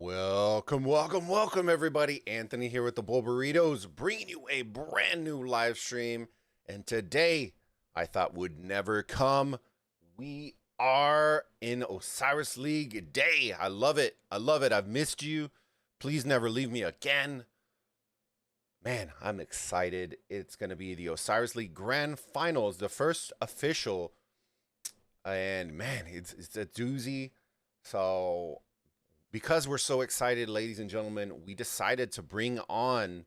Welcome, everybody. Anthony here with the Bulbaritos, bringing you a brand new live stream. And today, I thought would never come. We are in Osiris League day. I love it. I've missed you. Please never leave me again. Man, I'm excited. It's going to be the Osiris League Grand Finals, the first official. And man, it's a doozy. So because we're so excited, ladies and gentlemen, we decided to bring on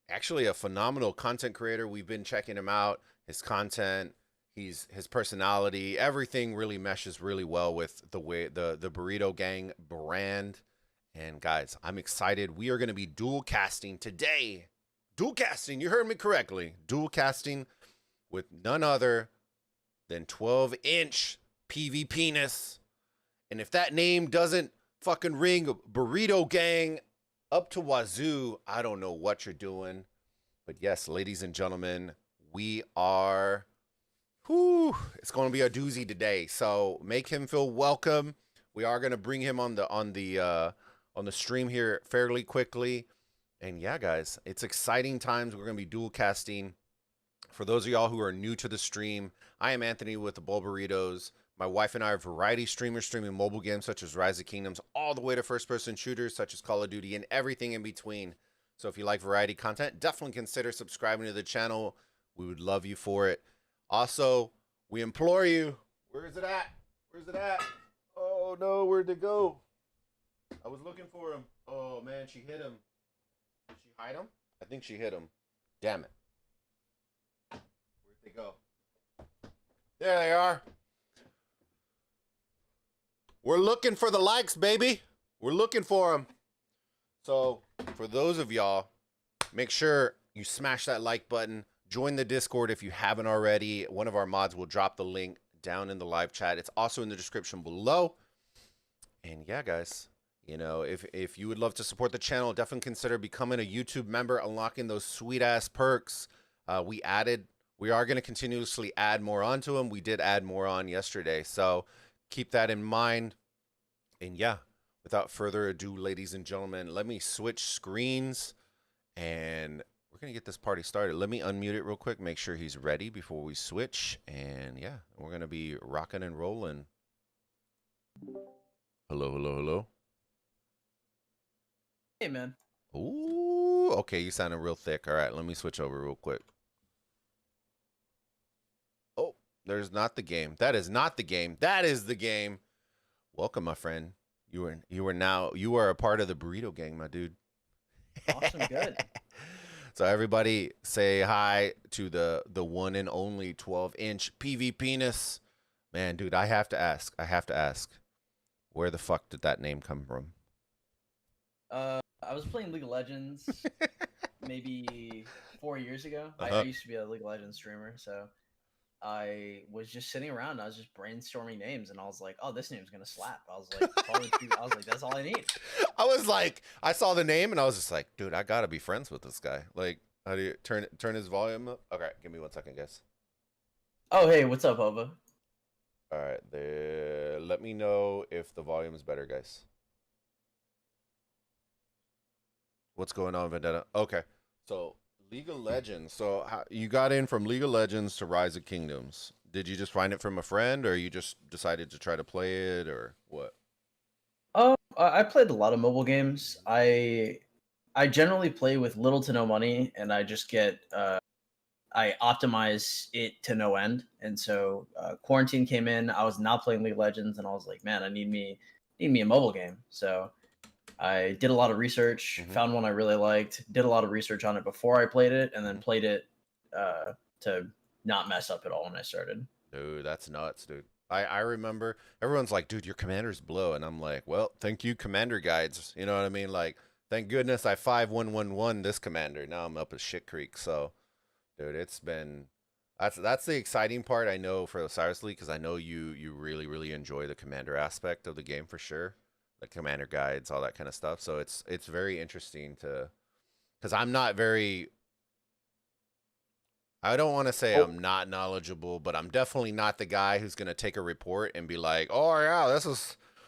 actually a phenomenal content creator. We've been checking him out, his content, his personality, everything really meshes really well with the way the Burrito Gang brand. And guys, I'm excited. We are going to be dual casting today. Dual casting, you heard me correctly. Dual casting with none other than 12-inch PvPness. And if that name doesn't fucking ring Burrito Gang up to wazoo, I don't know what you're doing. But yes, ladies and gentlemen, we are, it's going to be a doozy today. So make him feel welcome. We are going to bring him on the stream here fairly quickly. And yeah, guys, it's exciting times. We're going to be dual casting. For those of y'all who are new to the stream, I am Anthony with the Bulbaritos. My wife and I are variety streamers streaming mobile games such as Rise of Kingdoms, all the way to first-person shooters such as Call of Duty and everything in between. So if you like variety content, definitely consider subscribing to the channel. We would love you for it. Also, we implore you. Where is it at? Where's it at? Oh, no, where'd it go? I was looking for him. Oh, man, she hit him. Did she hide him? I think she hit him. Damn it. Where'd they go? There they are. We're looking for the likes, baby. We're looking for them. So for those of y'all, make sure you smash that like button. Join the Discord if you haven't already. One of our mods will drop the link down in the live chat. It's also in the description below. And yeah, guys, you know, if you would love to support the channel, definitely consider becoming a YouTube member, unlocking those sweet ass perks. We are going to continuously add more onto them. We did add more on yesterday. So keep that in mind. And yeah, without further ado, ladies and gentlemen, let me switch screens and we're going to get this party started. Let me unmute it real quick, make sure he's ready before we switch. And yeah, we're going to be rocking and rolling. Hello. Hey, man. Ooh, okay, you sounded real thick. All right, let me switch over real quick. Oh, there's not the game. That is not the game. That is the game. Welcome, my friend. You are a part of the Burrito Gang, my dude. Awesome, good. So everybody say hi to the one and only 12-inch PvPness. Man, dude, I have to ask. Where the fuck did that name come from? I was playing League of Legends maybe 4 years ago. I used to be a League of Legends streamer, so I was just sitting around. I was just brainstorming names, and I was like, "Oh, this name's gonna slap." I was like, "That's all I need." I saw the name, and I was just like, "Dude, I gotta be friends with this guy." Like, how do you turn his volume up? Okay, give me 1 second, guys. Oh, hey, what's up, Bulba? All right, there. Let me know if the volume is better, guys. What's going on, Vendetta? Okay, so League of Legends. So you got in from League of Legends to Rise of Kingdoms. Did you just find it from a friend, or you just decided to try to play it, or what? I played a lot of mobile games. I generally play with little to no money, and I just get I optimize it to no end. And so quarantine came in. I was not playing League of Legends, and I was like, man, I need me a mobile game. So I did a lot of research, found one I really liked, did a lot of research on it before I played it, and then played it to not mess up at all when I started. Dude, that's nuts, dude. I remember everyone's like, dude, your commander's blow. And I'm like, well, thank you, commander guides. You know what I mean? Like, thank goodness I 5111 this commander. Now I'm up a shit creek. So, dude, it's been, that's the exciting part, I know, for Osiris League, because I know you really enjoy the commander aspect of the game for sure. The commander guides, all that kind of stuff. So it's very interesting to, because I'm not very, I don't want to say I'm not knowledgeable, but I'm definitely not the guy who's going to take a report and be like, oh yeah,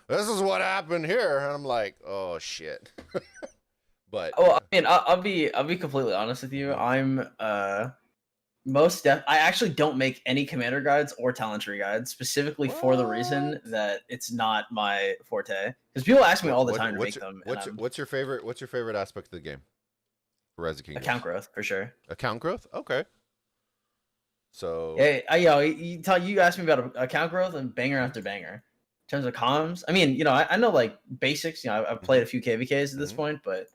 this is what happened here. And I'm like, oh shit. But Well, I mean, I'll be completely honest with you. mhm. I'm I actually don't make any commander guides or talent tree guides specifically for the reason What? that it's not my forte. Because people ask me all the time to make them, and I'm What's your favorite aspect of the game? Rise of account Kingdoms. growth for sure. Account growth? Okay. So Yeah, you asked me about account growth and banger after banger. In terms of comms, I mean, I know like basics. I've played a few KVKs at this mhm. point, but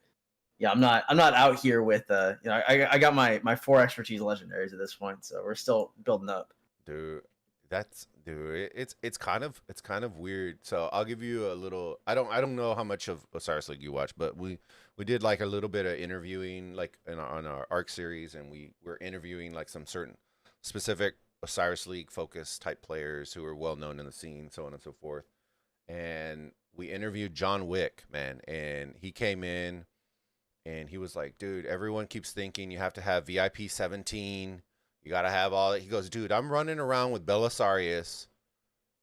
yeah, I'm not out here with I got my 4 expertise legendaries at this point, so we're still building up. Dude, it's kind of weird. So I'll give you a little. I don't know how much of Osiris League you watch, but we did like a little bit of interviewing like on our Arc series, and we were interviewing like some certain specific Osiris League focused type players who are well known in the scene, so on and so forth. And we interviewed John Wick, man, and he came in and he was like, dude, everyone keeps thinking you have to have VIP 17. You got to have all that. He goes, dude, I'm running around with Belisarius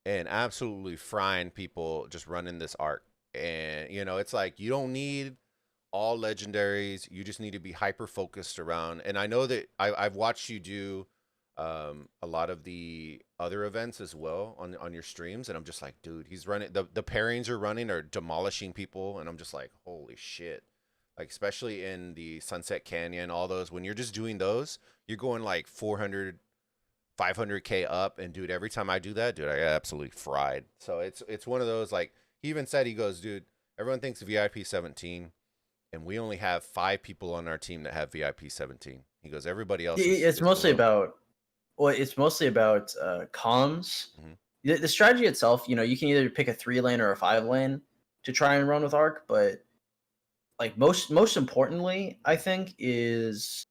and absolutely frying people just running this arc. And, it's like you don't need all legendaries. You just need to be hyper focused around. And I know that I've watched you do a lot of the other events as well on your streams. And I'm just like, dude, he's running. The pairings are running are demolishing people. And I'm just like, holy shit. Like, especially in the Sunset Canyon, all those, when you're just doing those, you're going like 400, 500K up. And dude, every time I do that, dude, I get absolutely fried. So it's one of those, like, he even said, he goes, dude, everyone thinks VIP 17, and we only have 5 people on our team that have VIP 17. He goes, everybody else It's is mostly below. about comms. Mhm. The strategy itself, you can either pick a 3 lane or a 5 lane to try and run with arc, but like most importantly, I think is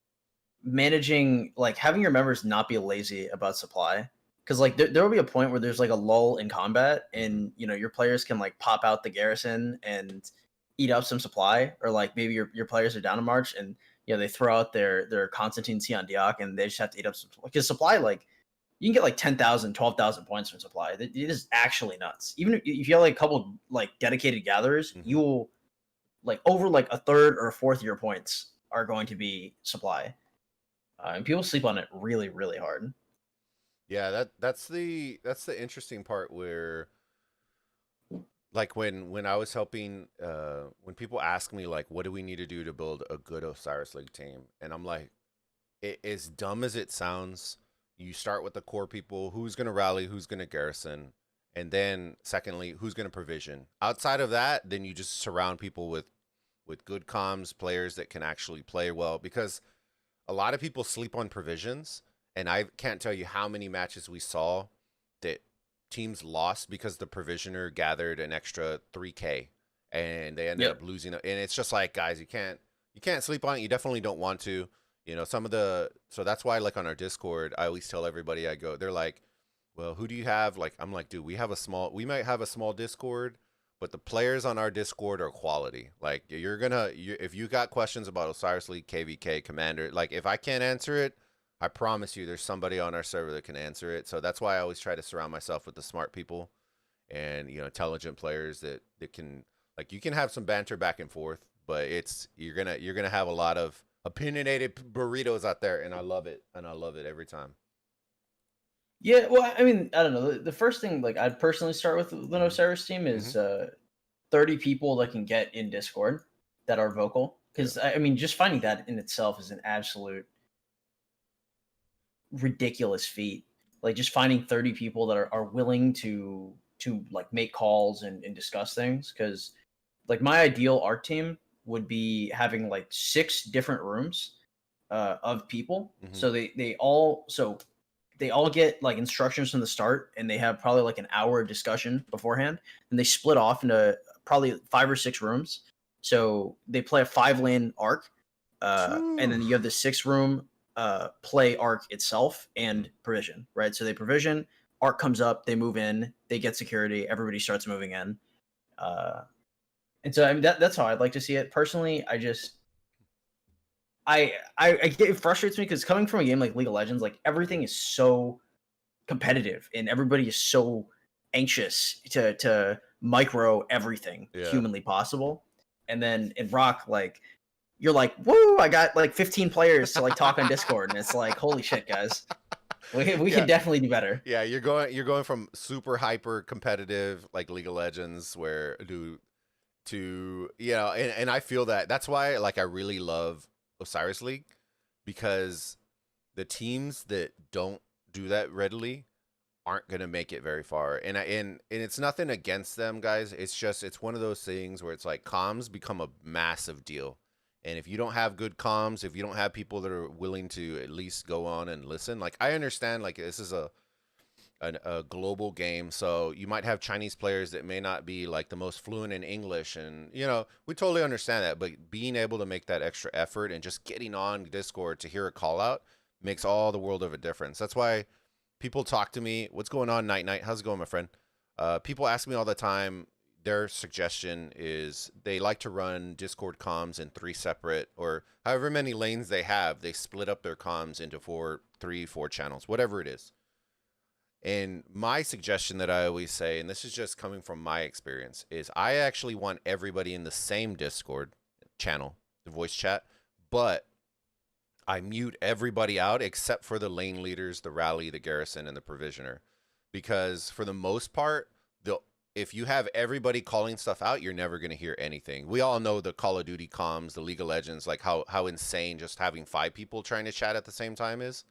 managing, like, having your members not be lazy about supply. Because like there will be a point where there's like a lull in combat, and your players can like pop out the garrison and eat up some supply, or like maybe your players are down a march, and they throw out their Constantine Sion Diak, and they just have to eat up some, because supply, like, you can get like 10,000, 12,000 points from supply. It is actually nuts. Even if you have like a couple like dedicated gatherers, you will, like, over like a third or a fourth of your points are going to be supply, and people sleep on it really, really hard. Yeah, that's the interesting part where, like, when I was helping, when people ask me like what do we need to do to build a good Osiris League team, and I'm like, as dumb as it sounds, you start with the core people: who's going to rally, who's going to garrison, and then secondly, who's going to provision. Outside of that, then you just surround people with good comms players that can actually play well, because a lot of people sleep on provisions, and I can't tell you how many matches we saw that teams lost because the provisioner gathered an extra 3K and they ended Yep. up losing. And it's just like, guys, you can't sleep on it. You definitely don't want to. So that's why, like, on our Discord, I always tell everybody, they're like, well, who do you have? Like, I'm like, dude, we might have a small Discord, but the players on our Discord are quality. Like, if you got questions about Osiris League, KVK, Commander, like, if I can't answer it, I promise you there's somebody on our server that can answer it. So that's why I always try to surround myself with the smart people and, intelligent players that can, like, you can have some banter back and forth, but you're gonna have a lot of opinionated burritos out there, and I love it. And I love it every time. Yeah, well, I mean, I don't know. The first thing, like, I'd personally start with the Mhm. Osiris team Mhm. is 30 people that can get in Discord that are vocal. Yeah. Because I mean, just finding that in itself is an absolute ridiculous feat. Like, just finding 30 people that are willing to like make calls and discuss things. Because like my ideal art team would be having like 6 different rooms of people. Mhm. So they all get like instructions from the start, and they have probably like an hour of discussion beforehand, and they split off into probably 5 or 6 rooms. So they play a 5 lane arc, and Phew. then you have the 6 room play arc itself Mhm. and provision, right? So they provision, arc comes up, they move in, they get security, everybody starts moving in. Uh, and so I mean that's how I'd like to see it. Personally, I get, it frustrates me because coming from a game like League of Legends, like, everything is so competitive and everybody is so anxious to micro everything Yeah. humanly possible. And then in Rock, like you're like, whoa, I got like 15 players to like talk on Discord, and it's like, holy shit, guys, we can definitely do better. Yeah, you're going from super hyper competitive like League of Legends to and I feel that's why like I really love Osiris League, because the teams that don't do that readily aren't gonna make it very far. And it's nothing against them, guys. It's just it's one of those things where it's like comms become a massive deal. And if you don't have good comms, if you don't have people that are willing to at least go on and listen, like I understand like this is a global game, so you might have Chinese players that may not be like the most fluent in English, and we totally understand that, but being able to make that extra effort and just getting on Discord to hear a call out makes all the world of a difference. That's why people talk to me, what's going on, Night? How's it going, my friend? People ask me all the time, their suggestion is they like to run Discord comms in 3 separate, or however many lanes they have, they split up their comms into 4 channels, whatever it is. And my suggestion that I always say, and this is just coming from my experience, is I actually want everybody in the same Discord channel, the voice chat, but I mute everybody out except for the lane leaders, the rally, the garrison, and the provisioner. Because for the most part, if you have everybody calling stuff out, you're never going to hear anything. We all know the Call of Duty comms, the League of Legends, like how insane just having 5 people trying to chat at the same time is,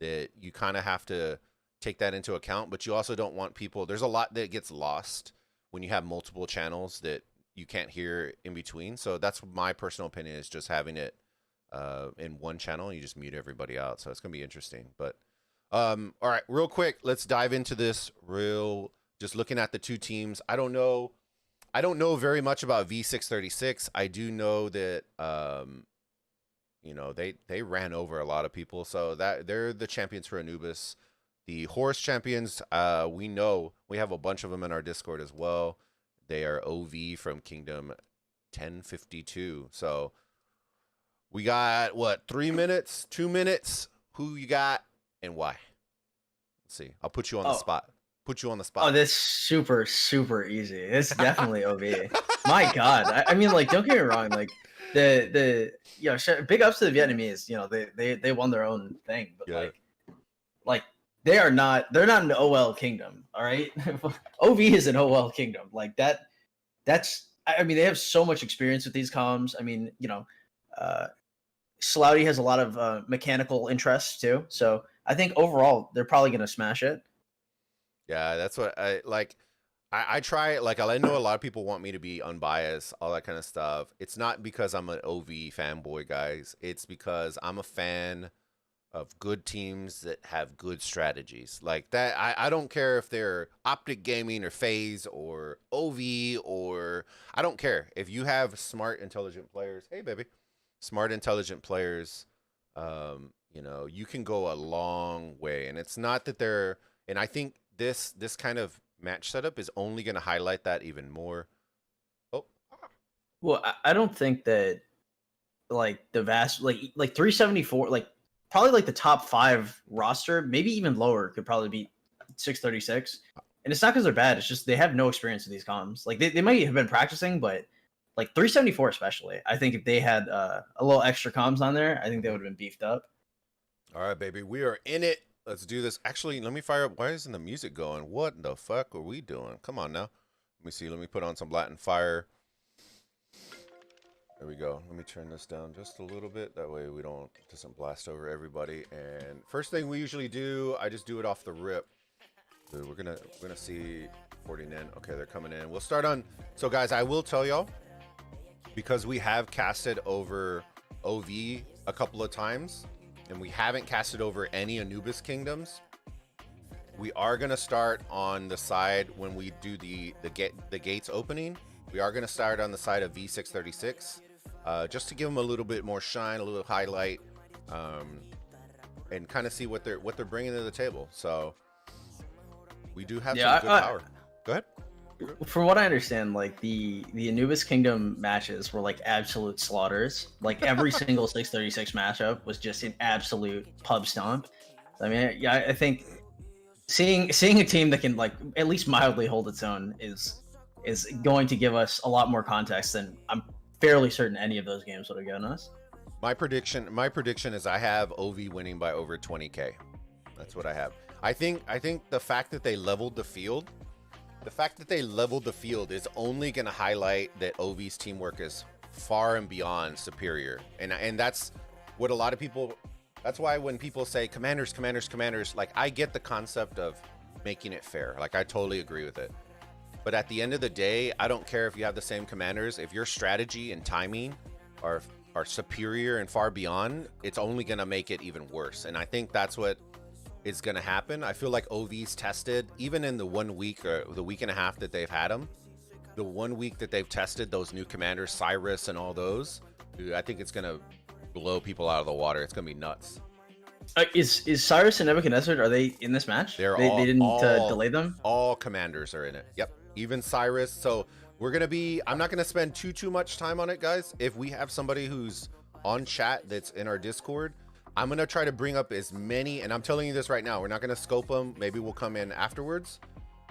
that you kind of have to take that into account. But you also don't want people, there's a lot that gets lost when you have multiple channels that you can't hear in between. So that's my personal opinion, is just having it in one channel, and you just mute everybody out. So it's going to be interesting. But all right, real quick, let's dive into this just looking at the 2 teams. I don't know very much about V636. I do know that they ran over a lot of people, so that they're the champions for Anubis. The Horus champions, we know we have a bunch of them in our Discord as well. They are OV from Kingdom 1052. So we got 3 minutes, 2 minutes. Who you got and why? Let's see. I'll put you on the spot. Oh, that's super, super easy. It's definitely OV. My God. I mean, like, don't get me wrong. Like, big ups to the Vietnamese. They won their own thing, but like they're not an OL kingdom. All right. OV is an OL kingdom. Like I mean, they have so much experience with these comms. I mean, Slouty has a lot of mechanical interests too. So I think overall they're probably going to smash it. Yeah, that's what I like. I try, like, I know a lot of people want me to be unbiased, all that kind of stuff. It's not because I'm an OV fanboy, guys. It's because I'm a fan of good teams that have good strategies. Like that, I don't care if they're Optic Gaming or FaZe or OV, or I don't care. If you have smart, intelligent players, hey, baby. Smart, intelligent players, you can go a long way. And it's not that and I think this kind of match setup is only going to highlight that even more. Well, I don't think that like the vast like 374, like probably like the top 5 roster, maybe even lower, could probably beat 636. And it's not because they're bad, it's just they have no experience with these comms. Like they might have been practicing, but like 374 especially, I think if they had a little extra comms on there, I think they would have been beefed up. All right, baby, we are in it. Let's do this. Actually, let me fire up. Why isn't the music going? What the fuck are we doing? Come on now. Let me see. Let me put on some Latin fire. There we go. Let me turn this down just a little bit. That way doesn't blast over everybody. And first thing we usually do, I just do it off the rip. So we're gonna see 40 in. Okay, they're coming in. We'll start on. So guys, I will tell y'all, because we have casted over OV a couple of times, and we haven't casted over any Anubis kingdoms, we are going to start on the side when we do the gates opening. We are going to start on the side of V636, just to give them a little bit more shine, a little highlight, and kind of see what they're bringing to the table. So we do have some good power. Go ahead. From what I understand, like the Anubis Kingdom matches were like absolute slaughters. Like every single 636 matchup was just an absolute pub stomp. I mean, yeah, I think seeing a team that can like at least mildly hold its own is is going to give us a lot more context than I'm fairly certain any of those games would have given us. My prediction is I have OV winning by over 20K. That's what I have. I think the fact that they leveled the field, is only going to highlight that OV's teamwork is far and beyond superior. And that's what a lot of people, that's why when people say commanders, like I get the concept of making it fair. Like I totally agree with it. But at the end of the day, I don't care if you have the same commanders. If your strategy and timing are superior and far beyond, it's only going to make it even worse. And I think that's what is going to happen. I feel like OV's tested, even in the 1 week or the week and a half that they've had them, the 1 week that they've tested those new commanders, Cyrus and all those, dude, I think it's going to blow people out of the water. It's going to be nuts. Is Cyrus and Nebuchadnezzar, are they in this match? They didn't delay them? All commanders are in it. Yep. Even Cyrus. So we're going to be, I'm not going to spend too much time on it, guys. If we have somebody who's on chat that's in our Discord, I'm going to try to bring up as many, and I'm telling you this right now, we're not going to scope them. Maybe we'll come in afterwards.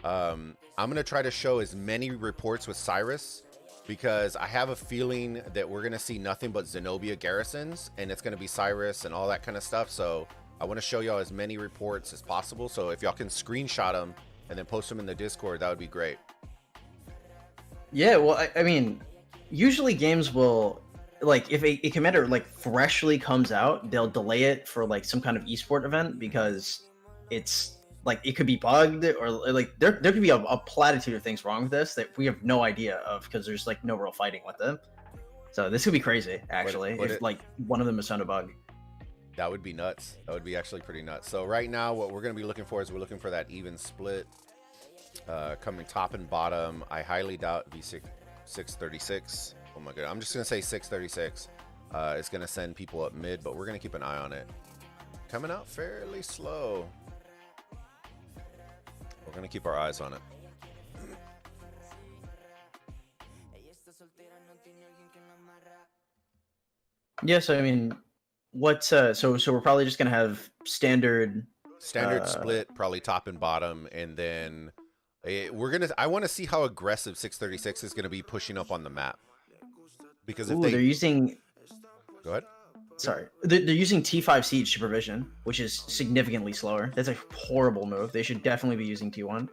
I'm going to try to show as many reports with Cyrus, because I have a feeling that we're going to see nothing but Zenobia garrisons, and it's going to be Cyrus and all that kind of stuff. So I want to show y'all as many reports as possible. So if y'all can screenshot them and then post them in the Discord, that would be great. Yeah, well, I mean, usually games will, like, if a commander like freshly comes out, they'll delay it for like some kind of esport event, because it's like it could be bugged, or like there could be a platitude of things wrong with this that we have no idea of, because there's like no real fighting with them. So this could be crazy, actually, if like one of them is found a bug. That would be nuts. That would be actually pretty nuts. So right now, what we're going to be looking for is we're looking for that even split. Coming top and bottom, I highly doubt V636. Oh my god, I'm just gonna say 636. It's gonna send people up mid, but we're gonna keep an eye on it. Coming out fairly slow. We're gonna keep our eyes on it. Yeah, so I mean, what? So we're probably just gonna have standard split, probably top and bottom, and then. I want to see how aggressive 636 is going to be pushing up on the map, because if they're using, go ahead. Sorry, they're using T5 siege to provision, which is significantly slower. That's a horrible move. They should definitely be using T1.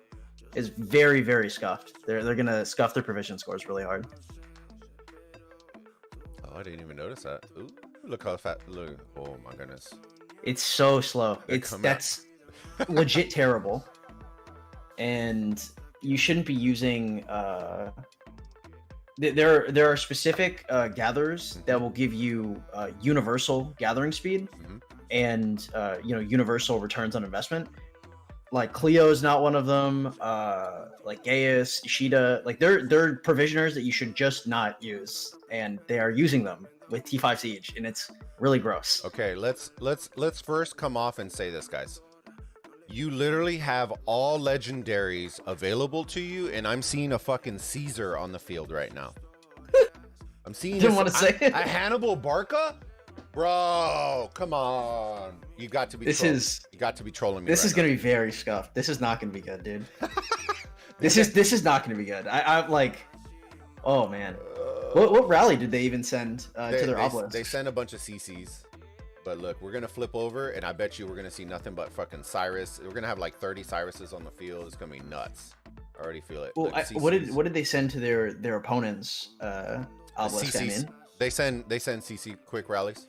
It's very, very scuffed. They're going to scuff their provision scores really hard. Oh, I didn't even notice that. Ooh, look how fat. Look. Oh my goodness. It's so slow. That's legit terrible. And you shouldn't be using there are specific gatherers that will give you universal gathering speed, and universal returns on investment. Like Cleo is not one of them. Like Gaius, Ishida, like they're provisioners that you should just not use, and they are using them with T5 siege, and it's really gross. Okay, let's first come off and say this, guys. You literally have all legendaries available to you, and I'm seeing a fucking Caesar on the field right now. I'm seeing Didn't want to say it. A Hannibal Barca? Bro, come on. You got to be you got to be trolling me. This is gonna be very scuffed. This is not gonna be good, dude. This is not gonna be good. I'm like, oh man. What rally did they even send to their obelisk? They sent a bunch of CCs. But look, we're going to flip over, and I bet you we're going to see nothing but fucking Cyrus. We're going to have like 30 Cyruses on the field. It's going to be nuts. I already feel it. Well, what did they send to their opponents' obelisk? They send CC quick rallies.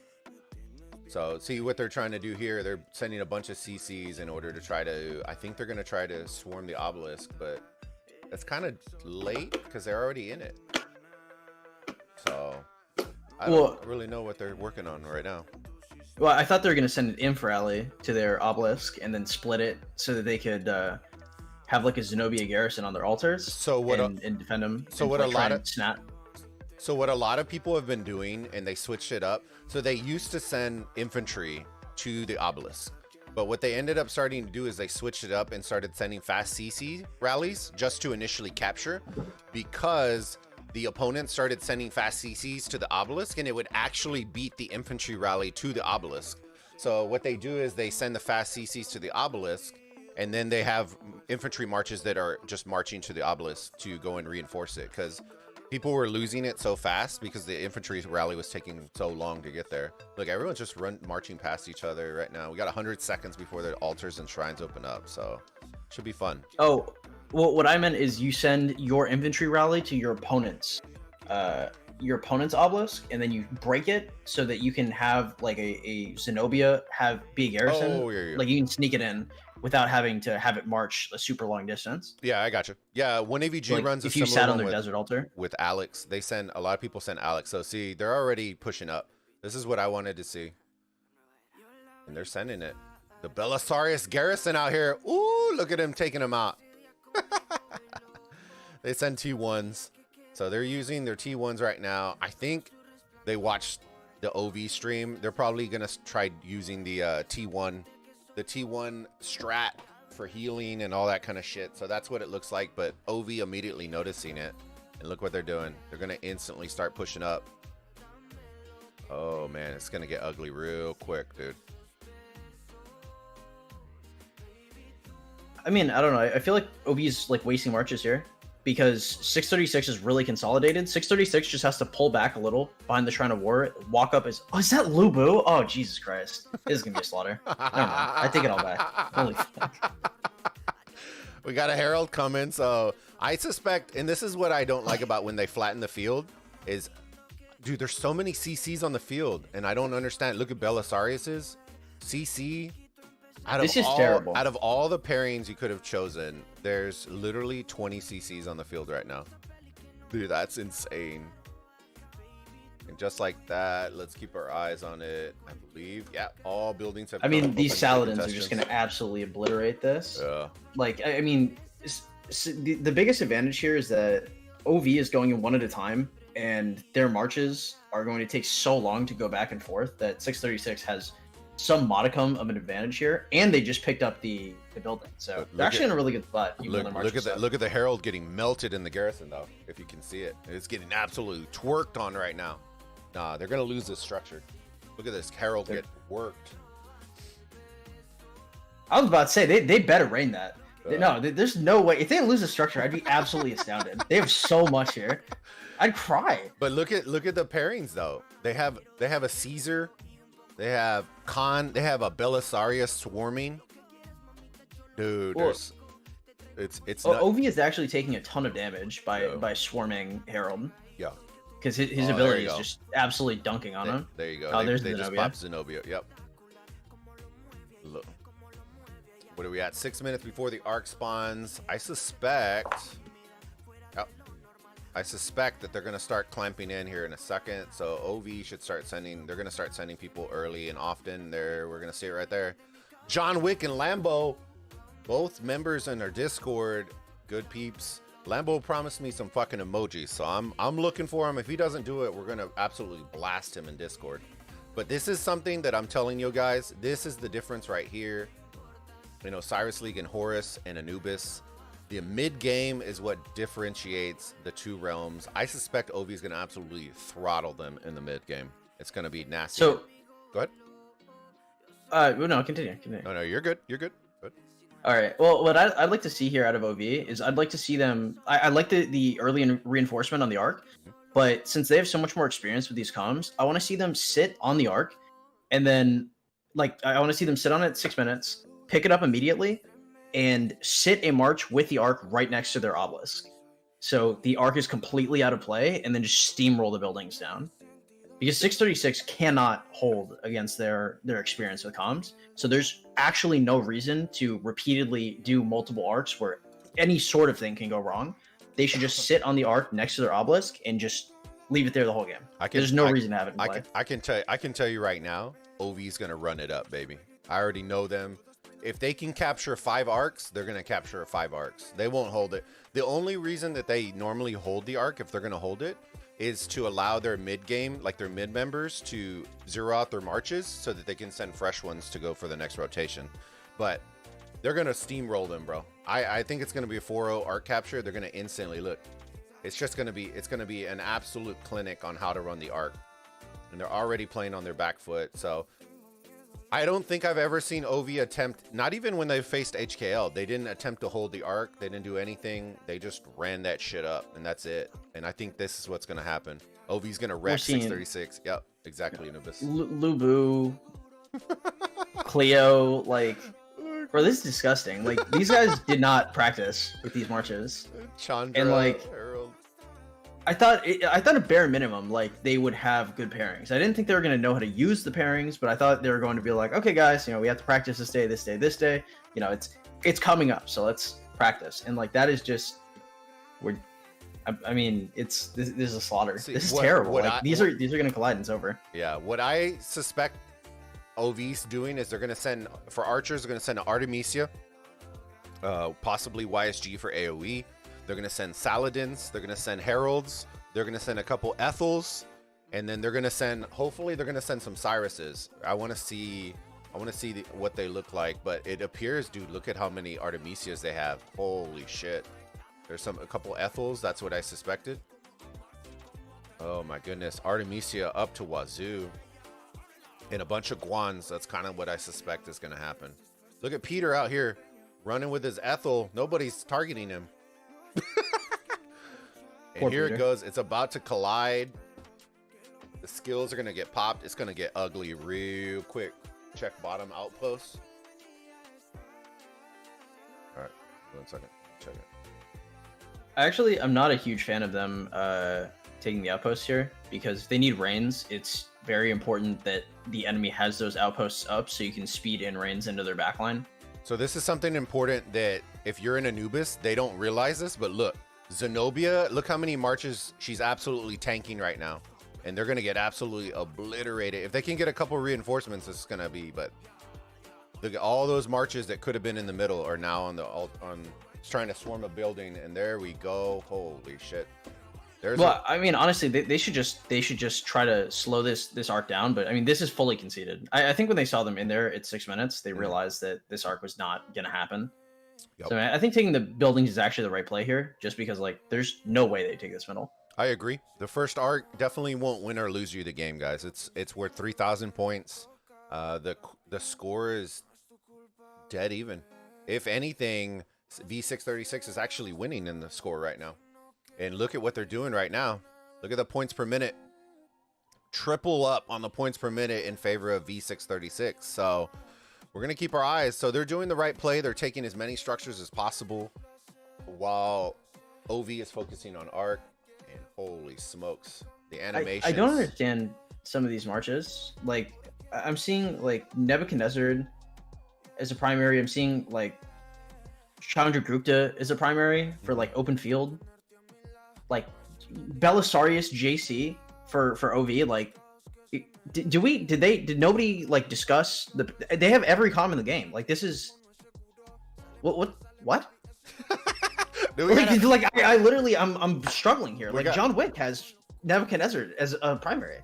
So see what they're trying to do here. They're sending a bunch of CCs in order to try to, I think they're going to try to swarm the obelisk, but it's kind of late because they're already in it. So I don't really know what they're working on right now. Well, I thought they were going to send an inf rally to their obelisk and then split it so that they could have like a Zenobia garrison on their altars. So what and defend them. So what a lot of people have been doing, and they switched it up. So they used to send infantry to the obelisk, but what they ended up starting to do is they switched it up and started sending fast CC rallies just to initially capture, because the opponent started sending fast CCs to the obelisk, and it would actually beat the infantry rally to the obelisk. So what they do is they send the fast CCs to the obelisk, And then they have infantry marches that are just marching to the obelisk to go and reinforce it, because people were losing it so fast because the infantry rally was taking so long to get there. Look, everyone's just marching past each other right now. We got 100 seconds before the altars and shrines open up, so should be fun. Oh, well, what I meant is you send your infantry rally to your opponent's obelisk, and then you break it so that you can have like a Zenobia be a garrison. Oh, yeah. Like you can sneak it in without having to have it march a super long distance. Yeah, I got you. Yeah, one AVG like runs if a you similar sat on one their desert altar with Alex. They send a lot of people send Alex. So see, they're already pushing up. This is what I wanted to see, and they're sending it. The Belisarius garrison out here. Ooh, look at him taking them out. They send T1s, so they're using their T1s right now. I think they watched the OV stream. They're probably gonna try using the T1 strat for healing and all that kind of shit. So that's what it looks like. But OV immediately noticing it, and look what they're doing. They're gonna instantly start pushing up. Oh man, it's gonna get ugly real quick, dude. I mean, I don't know. I feel like OV is like wasting marches here because 636 is really consolidated. 636 just has to pull back a little behind the Shrine of War, walk up as, oh, is that Lubu? Oh, Jesus Christ. This is going to be a slaughter. Never mind. I take it all back. Holy fuck. We got a Herald coming, so I suspect, and this is what I don't like about when they flatten the field, is, dude, there's so many CCs on the field, and I don't understand. Look at Belisarius's CC. This is terrible. Out of all the pairings you could have chosen, there's literally 20 CCs on the field right now. Dude, that's insane. And just like that, let's keep our eyes on it. I believe, yeah, all buildings have. I mean, these Saladins are just going to absolutely obliterate this. Yeah. Like, I mean, the biggest advantage here is that OV is going in one at a time, and their marches are going to take so long to go back and forth that 636 has some modicum of an advantage here, and they just picked up the building, so they're actually in a really good spot. Look at the Herald getting melted in the garrison, though. If you can see it, it's getting absolutely twerked on right now. Nah, they're gonna lose this structure. Look at this Herald get worked. I was about to say they better rain that. No, there's no way. If they lose the structure, I'd be absolutely astounded. They have so much here, I'd cry. But look at the pairings though. They have a Caesar. They have Khan. They have a Belisarius swarming. Dude, it's OV is actually taking a ton of damage by swarming Herald. Yeah, because his ability is just absolutely dunking on him. There you go. Oh, there's they Zenobia. just popped Zenobia. Yep. Look, what are we at? 6 minutes before the arc spawns. I suspect that they're going to start clamping in here in a second. So OV should start sending. They're going to start sending people early and often. We're going to see it right there. John Wick and Lambo, both members in our Discord. Good peeps. Lambo promised me some fucking emojis, so I'm looking for him. If he doesn't do it, we're going to absolutely blast him in Discord. But this is something that I'm telling you guys. This is the difference right here. You know, Osiris League and Horus and Anubis. The mid game is what differentiates the two realms. I suspect OV is going to absolutely throttle them in the mid game. It's going to be nasty. So, go ahead. No, continue. No, you're good. Good. All right. Well, what I'd like to see here out of OV is I'd like to see them. I like the early reinforcement on the arc, but since they have so much more experience with these comms, I want to see them sit on the arc, and then I want to see them sit on it 6 minutes, pick it up immediately, and sit a march with the arc right next to their obelisk. So the arc is completely out of play, and then just steamroll the buildings down. Because 636 cannot hold against their experience with comms. So there's actually no reason to repeatedly do multiple arcs where any sort of thing can go wrong. They should just sit on the arc next to their obelisk and just leave it there the whole game. There's no reason to have it in play. I can tell you right now, OV's gonna run it up, baby. I already know them. If they can capture 5 arcs, they're going to capture 5 arcs. They won't hold it. The only reason that they normally hold the arc, if they're going to hold it, is to allow their mid game, like their mid members, to zero out their marches so that they can send fresh ones to go for the next rotation. But they're going to steamroll them, bro. I think it's going to be a 4-0 arc capture. They're going to instantly look. It's going to be an absolute clinic on how to run the arc. And they're already playing on their back foot. So I don't think I've ever seen OV attempt, not even when they faced HKL, they didn't attempt to hold the arc. They didn't do anything. They just ran that shit up, and that's it. And I think this is what's going to happen. OV's going to wreck 636. Yep, exactly, Anubis. Lubu, Cleo, like, bro, this is disgusting. Like, these guys did not practice with these marches. Chandra, and like, Harold. I thought at bare minimum, like, they would have good pairings. I didn't think they were going to know how to use the pairings, but I thought they were going to be like, okay, guys, you know, we have to practice this day, this day, this day. You know, it's coming up, so let's practice. And like, that is just, I mean, this is a slaughter. See, this is terrible. Like, these are going to collide and it's over. Yeah, what I suspect OV's doing is they're going to send, for archers, they're going to send an Artemisia, possibly YSG for AoE. They're going to send Saladins. They're going to send Heralds. They're going to send a couple Ethels. And then they're going to send, hopefully they're going to send some Cyruses. I want to see what they look like. But it appears, dude, look at how many Artemisias they have. Holy shit. There's a couple Ethels. That's what I suspected. Oh my goodness. Artemisia up to wazoo. And a bunch of Guans. That's kind of what I suspect is going to happen. Look at Peter out here running with his Ethel. Nobody's targeting him. And here it goes. It's about to collide. The skills are going to get popped. It's going to get ugly real quick. Check bottom outpost. All right. 1 second. Check it. Actually, I'm not a huge fan of them taking the outposts here, because if they need reigns, it's very important that the enemy has those outposts up so you can speed in reigns into their backline. So this is something important that if you're in Anubis, they don't realize this, but look, Zenobia, look how many marches she's absolutely tanking right now. And they're going to get absolutely obliterated. If they can get a couple reinforcements, it's going to be, but look at all those marches that could have been in the middle are now on trying to swarm a building. And there we go. Holy shit. I mean, honestly, they should just try to slow this arc down. But I mean, this is fully conceded. I think when they saw them in there at 6 minutes, they realized that this arc was not going to happen. Yep. So I think taking the buildings is actually the right play here, just because like there's no way they take this middle. I agree. The first arc definitely won't win or lose you the game, guys. It's worth 3,000 points. The score is dead even. If anything, V636 is actually winning in the score right now. And look at what they're doing right now. Look at the points per minute. Triple up on the points per minute in favor of V636. So we're going to keep our eyes. So they're doing the right play. They're taking as many structures as possible while OV is focusing on arc. And holy smokes, the animation. I don't understand some of these marches. Like, I'm seeing like Nebuchadnezzar as a primary. I'm seeing like Chandragupta as a primary for like open field. Like Belisarius JC for OV. Like, did nobody like discuss they have every comm in the game. Like, this is what I literally I'm struggling here. Like, John Wick has Nebuchadnezzar as a primary.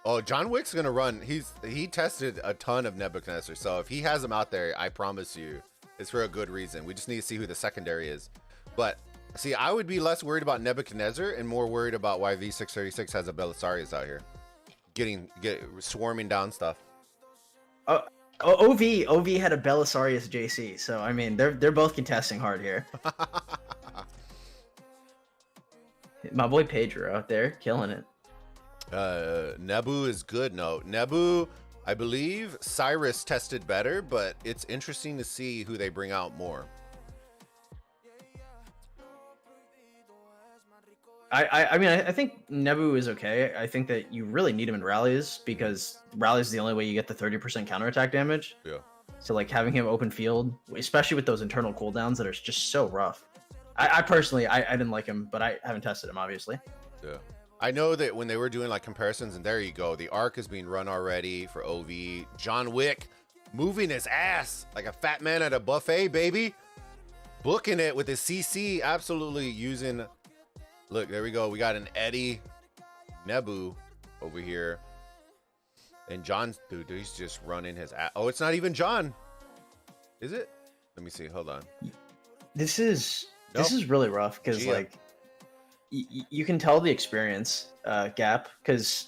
Oh, John Wick's gonna run. He tested a ton of Nebuchadnezzar, so if he has him out there, I promise you it's for a good reason. We just need to see who the secondary is. But see, I would be less worried about Nebuchadnezzar and more worried about why V636 has a Belisarius out here swarming down stuff. OV had a Belisarius JC, so I mean they're both contesting hard here. My boy Pedro out there killing it. Nebu is good. No, Nebu, I believe Cyrus tested better, but it's interesting to see who they bring out more. I mean, I think Nebu is okay. I think that you really need him in rallies, because rallies is the only way you get the 30% counterattack damage. Yeah. So like having him open field, especially with those internal cooldowns that are just so rough. I personally, I didn't like him, but I haven't tested him, obviously. Yeah. I know that when they were doing like comparisons, and there you go, the arc is being run already for OV. John Wick moving his ass like a fat man at a buffet, baby. Booking it with his CC, absolutely using. Look, there we go. We got an Eddie Nebu over here. And John's, dude, he's just running his ass. Oh, it's not even John. Is it? Let me see. Hold on. This is really rough, because like you can tell the experience gap, because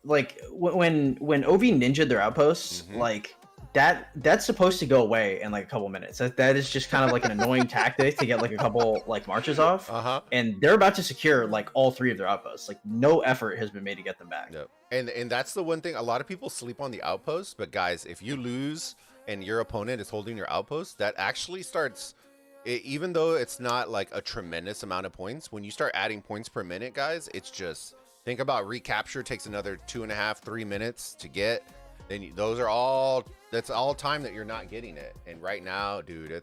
like when OV ninja'd their outposts, like that's supposed to go away in like a couple minutes. That is just kind of like an annoying tactic to get like a couple like marches off. And they're about to secure like all 3 of their outposts. Like no effort has been made to get them back. Yep. And that's the one thing, a lot of people sleep on the outpost, but guys, if you lose and your opponent is holding your outpost, that actually starts, even though it's not like a tremendous amount of points, when you start adding points per minute, guys, it's just, think about recapture takes another 2.5-3 minutes to get. Then those are all, that's all time that you're not getting it. And right now, dude,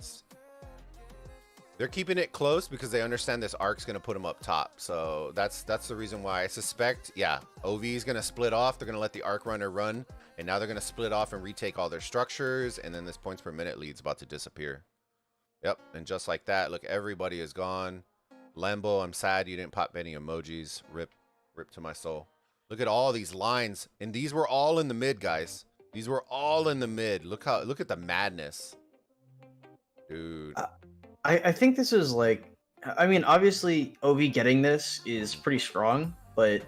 they're keeping it close because they understand this arc's going to put them up top. So that's the reason why I suspect, yeah, OV is going to split off. They're going to let the arc runner run. And now they're going to split off and retake all their structures. And then this points per minute lead's about to disappear. Yep. And just like that, look, everybody is gone. Lambo, I'm sad you didn't pop any emojis. Rip to my soul. Look at all these lines. And these were all in the mid, guys. These were all in the mid. Look at the madness. Dude. I think this is like, I mean, obviously OV getting this is pretty strong, but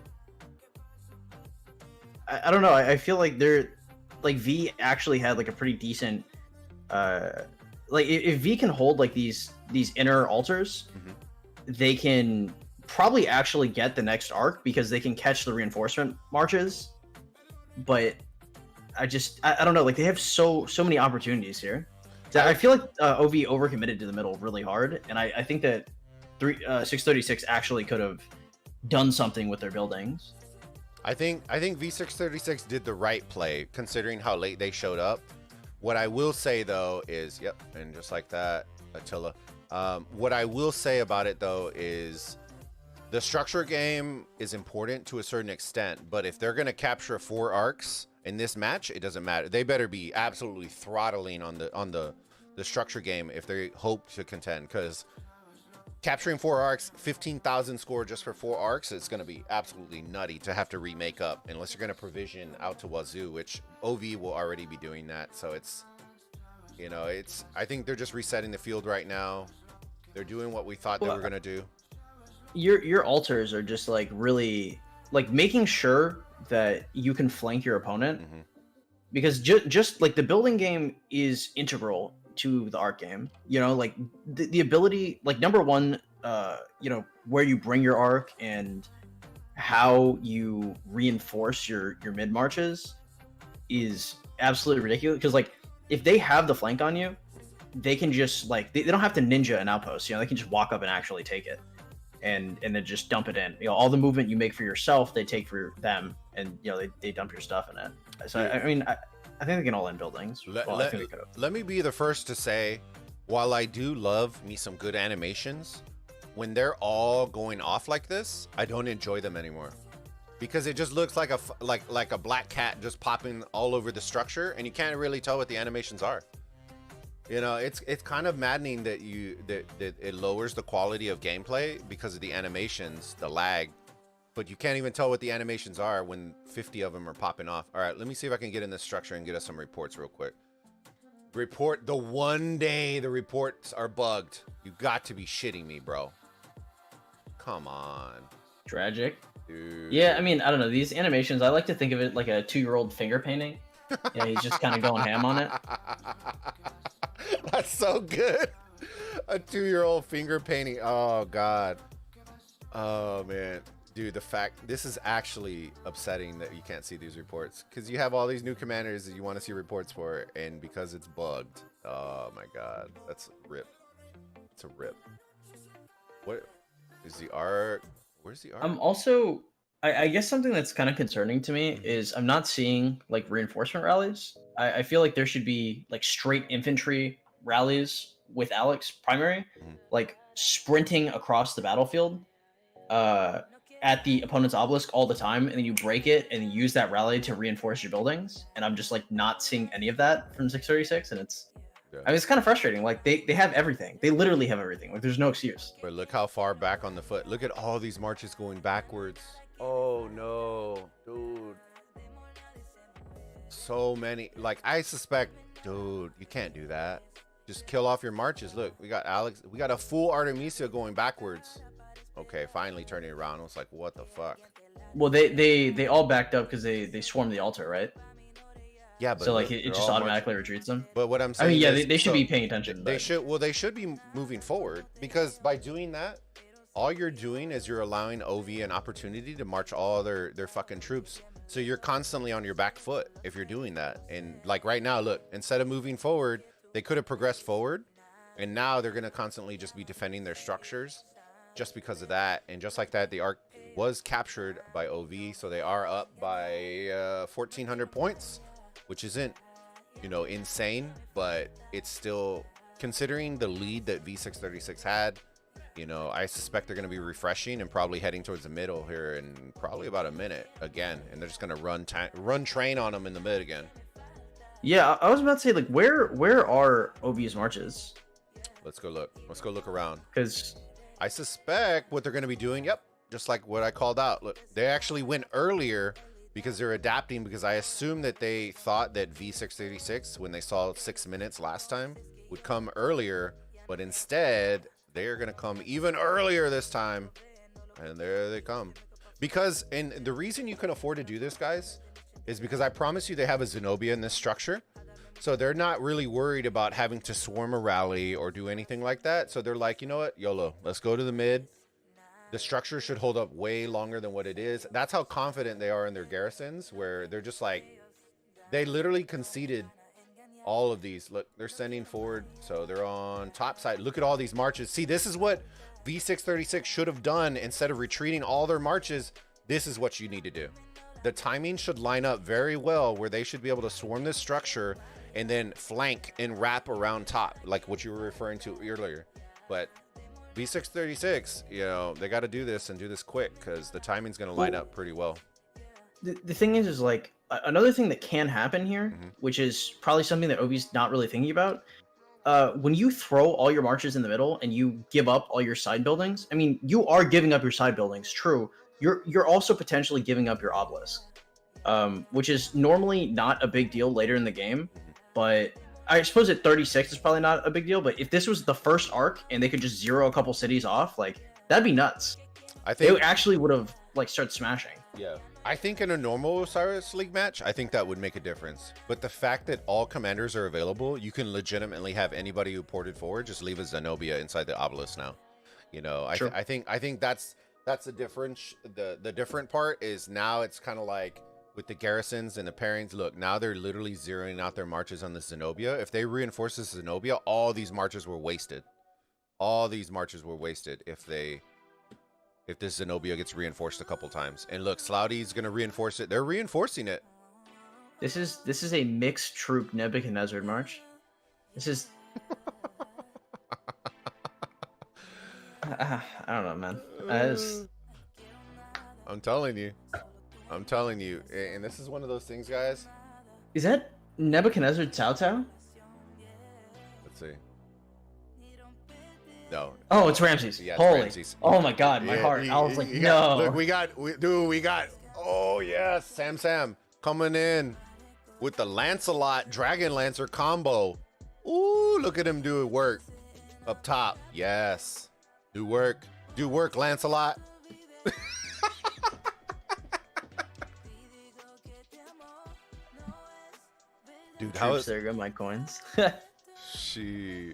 I don't know. I feel like they're like V actually had like a pretty decent, like if V can hold like these inner altars, they can probably actually get the next arc because they can catch the reinforcement marches. But I don't know. Like they have so many opportunities here. I feel like OV overcommitted to the middle really hard, and I think that 636 actually could have done something with their buildings. I think V636 did the right play considering how late they showed up. What I will say though is, yep, and just like that, Attila. What I will say about it though is the structure game is important to a certain extent, but if they're gonna capture 4 arcs in this match, it doesn't matter. They better be absolutely throttling on the structure game if they hope to contend, because capturing 4 arcs, 15,000 score just for 4 arcs, it's going to be absolutely nutty to have to remake up unless you're going to provision out to wazoo, which OV will already be doing that. So it's, you know, I think they're just resetting the field right now. They're doing what we thought they were going to do. Your altars are just like really like making sure that you can flank your opponent, because just like the building game is integral to the arc game. You know, like the ability, like number one, you know, where you bring your arc and how you reinforce your mid marches is absolutely ridiculous. Because like if they have the flank on you, they can just like they don't have to ninja an outpost. You know, they can just walk up and actually take it. And then just dump it in. You know, all the movement you make for yourself, they take for them, and you know they dump your stuff in it. So I mean, I think they can all end buildings. Let me be the first to say, while I do love me some good animations, when they're all going off like this, I don't enjoy them anymore, because it just looks like a black cat just popping all over the structure, and you can't really tell what the animations are. You know, it's kind of maddening that it lowers the quality of gameplay because of the animations, the lag, but you can't even tell what the animations are when 50 of them are popping off. All right, let me see if I can get in this structure and get us some reports real quick. Report the one day the reports are bugged. You got to be shitting me, bro. Come on. Tragic. Dude. Yeah, I mean, I don't know. These animations, I like to think of it like a 2-year-old finger painting. Yeah, he's just kind of going ham on it. That's so good. A 2-year-old finger painting. Oh god. Oh man, dude, the fact this is actually upsetting that you can't see these reports, because you have all these new commanders that you want to see reports for, and because it's bugged. Oh my god, that's rip. It's a rip. What is the arc? Where's the arc? I'm also, I guess something that's kind of concerning to me is I'm not seeing like reinforcement rallies. I feel like there should be like straight infantry rallies with Alex primary, like sprinting across the battlefield at the opponent's obelisk all the time, and then you break it and you use that rally to reinforce your buildings. And I'm just like not seeing any of that from 636, and it's I mean, it's kind of frustrating. Like they have everything. They literally have everything. Like there's no excuse. But look how far back on the foot. Look at all these marches going backwards. Oh no, dude. So many. Like I suspect, dude, you can't do that. Just kill off your marches. Look, we got Alex. We got a full Artemisia going backwards. Okay, finally turning around. I was like, what the fuck? Well, they all backed up because they swarmed the altar, right? Yeah, but So like look, it they're just all automatically retreats them. But what I'm I saying mean, yeah, is, they should so be paying attention. they but... should. Well, they should be moving forward, because by doing that, all you're doing is you're allowing OV an opportunity to march all their fucking troops. So you're constantly on your back foot if you're doing that. And like right now, look, instead of moving forward, they could have progressed forward, and now they're gonna constantly just be defending their structures, just because of that. And just like that, the arc was captured by OV, so they are up by 1,400 points, which isn't, you know, insane, but it's still, considering the lead that V636 had, you know, I suspect they're going to be refreshing and probably heading towards the middle here in probably about a minute again, and they're just going to run train on them in the mid again. Yeah, I was about to say, like, where are OV's marches? Let's go look around, Because I suspect what they're going to be doing, yep, just like what I called out. Look, they actually went earlier because they're adapting, because I assume that they thought that V636, when they saw 6 minutes last time, would come earlier, but instead they're going to come even earlier this time. And there they come. Because, and the reason you can afford to do this, guys, is because I promise you they have a Zenobia in this structure. So they're not really worried about having to swarm a rally or do anything like that. So they're like, you know what, YOLO, let's go to the mid. The structure should hold up way longer than what it is. That's how confident they are in their garrisons, where they're just like, they literally conceded all of these. Look, they're sending forward, so they're on top side. Look at all these marches. See, this is what V636 should have done. Instead of retreating all their marches, this is what you need to do. The timing should line up very well, where they should be able to swarm this structure and then flank and wrap around top, like what you were referring to earlier. But V636, you know, they got to do this and do this quick, because the timing's going to line up pretty well. the thing is like, another thing that can happen here, which is probably something that OV's not really thinking about. When you throw all your marches in the middle and you give up all your side buildings, I mean, you are giving up your side buildings, true. You're also potentially giving up your obelisk, which is normally not a big deal later in the game, but I suppose at 36 is probably not a big deal. But if this was the first arc and they could just zero a couple cities off, like, that'd be nuts. I think they actually would have like started smashing. Yeah, I think in a normal Osiris League match, I think that would make a difference. But the fact that all commanders are available, you can legitimately have anybody who ported forward just leave a Zenobia inside the obelisk now. You know, Sure. I think that's the difference. The different part is now it's kind of like with the garrisons and the pairings. Look, now they're literally zeroing out their marches on the Zenobia. If they reinforce the Zenobia, all these marches were wasted. All these marches were wasted if this Zenobia gets reinforced a couple times. And look, Slouty's gonna reinforce it. They're reinforcing it. This is a mixed troop Nebuchadnezzar march. This is I don't know, man. I'm telling you, and this is one of those things, guys. Is that Nebuchadnezzar Cao Cao? Let's see. No. Oh, it's Ramses. Yeah, it's Holy. Ramses. Oh my God, my heart. I was like, no. Look, we got. Oh yes, Sam coming in with the Lancelot Dragon Lancer combo. Ooh, look at him do work up top. Yes, do work, Lancelot. Dude, how is there? Go my coins. she?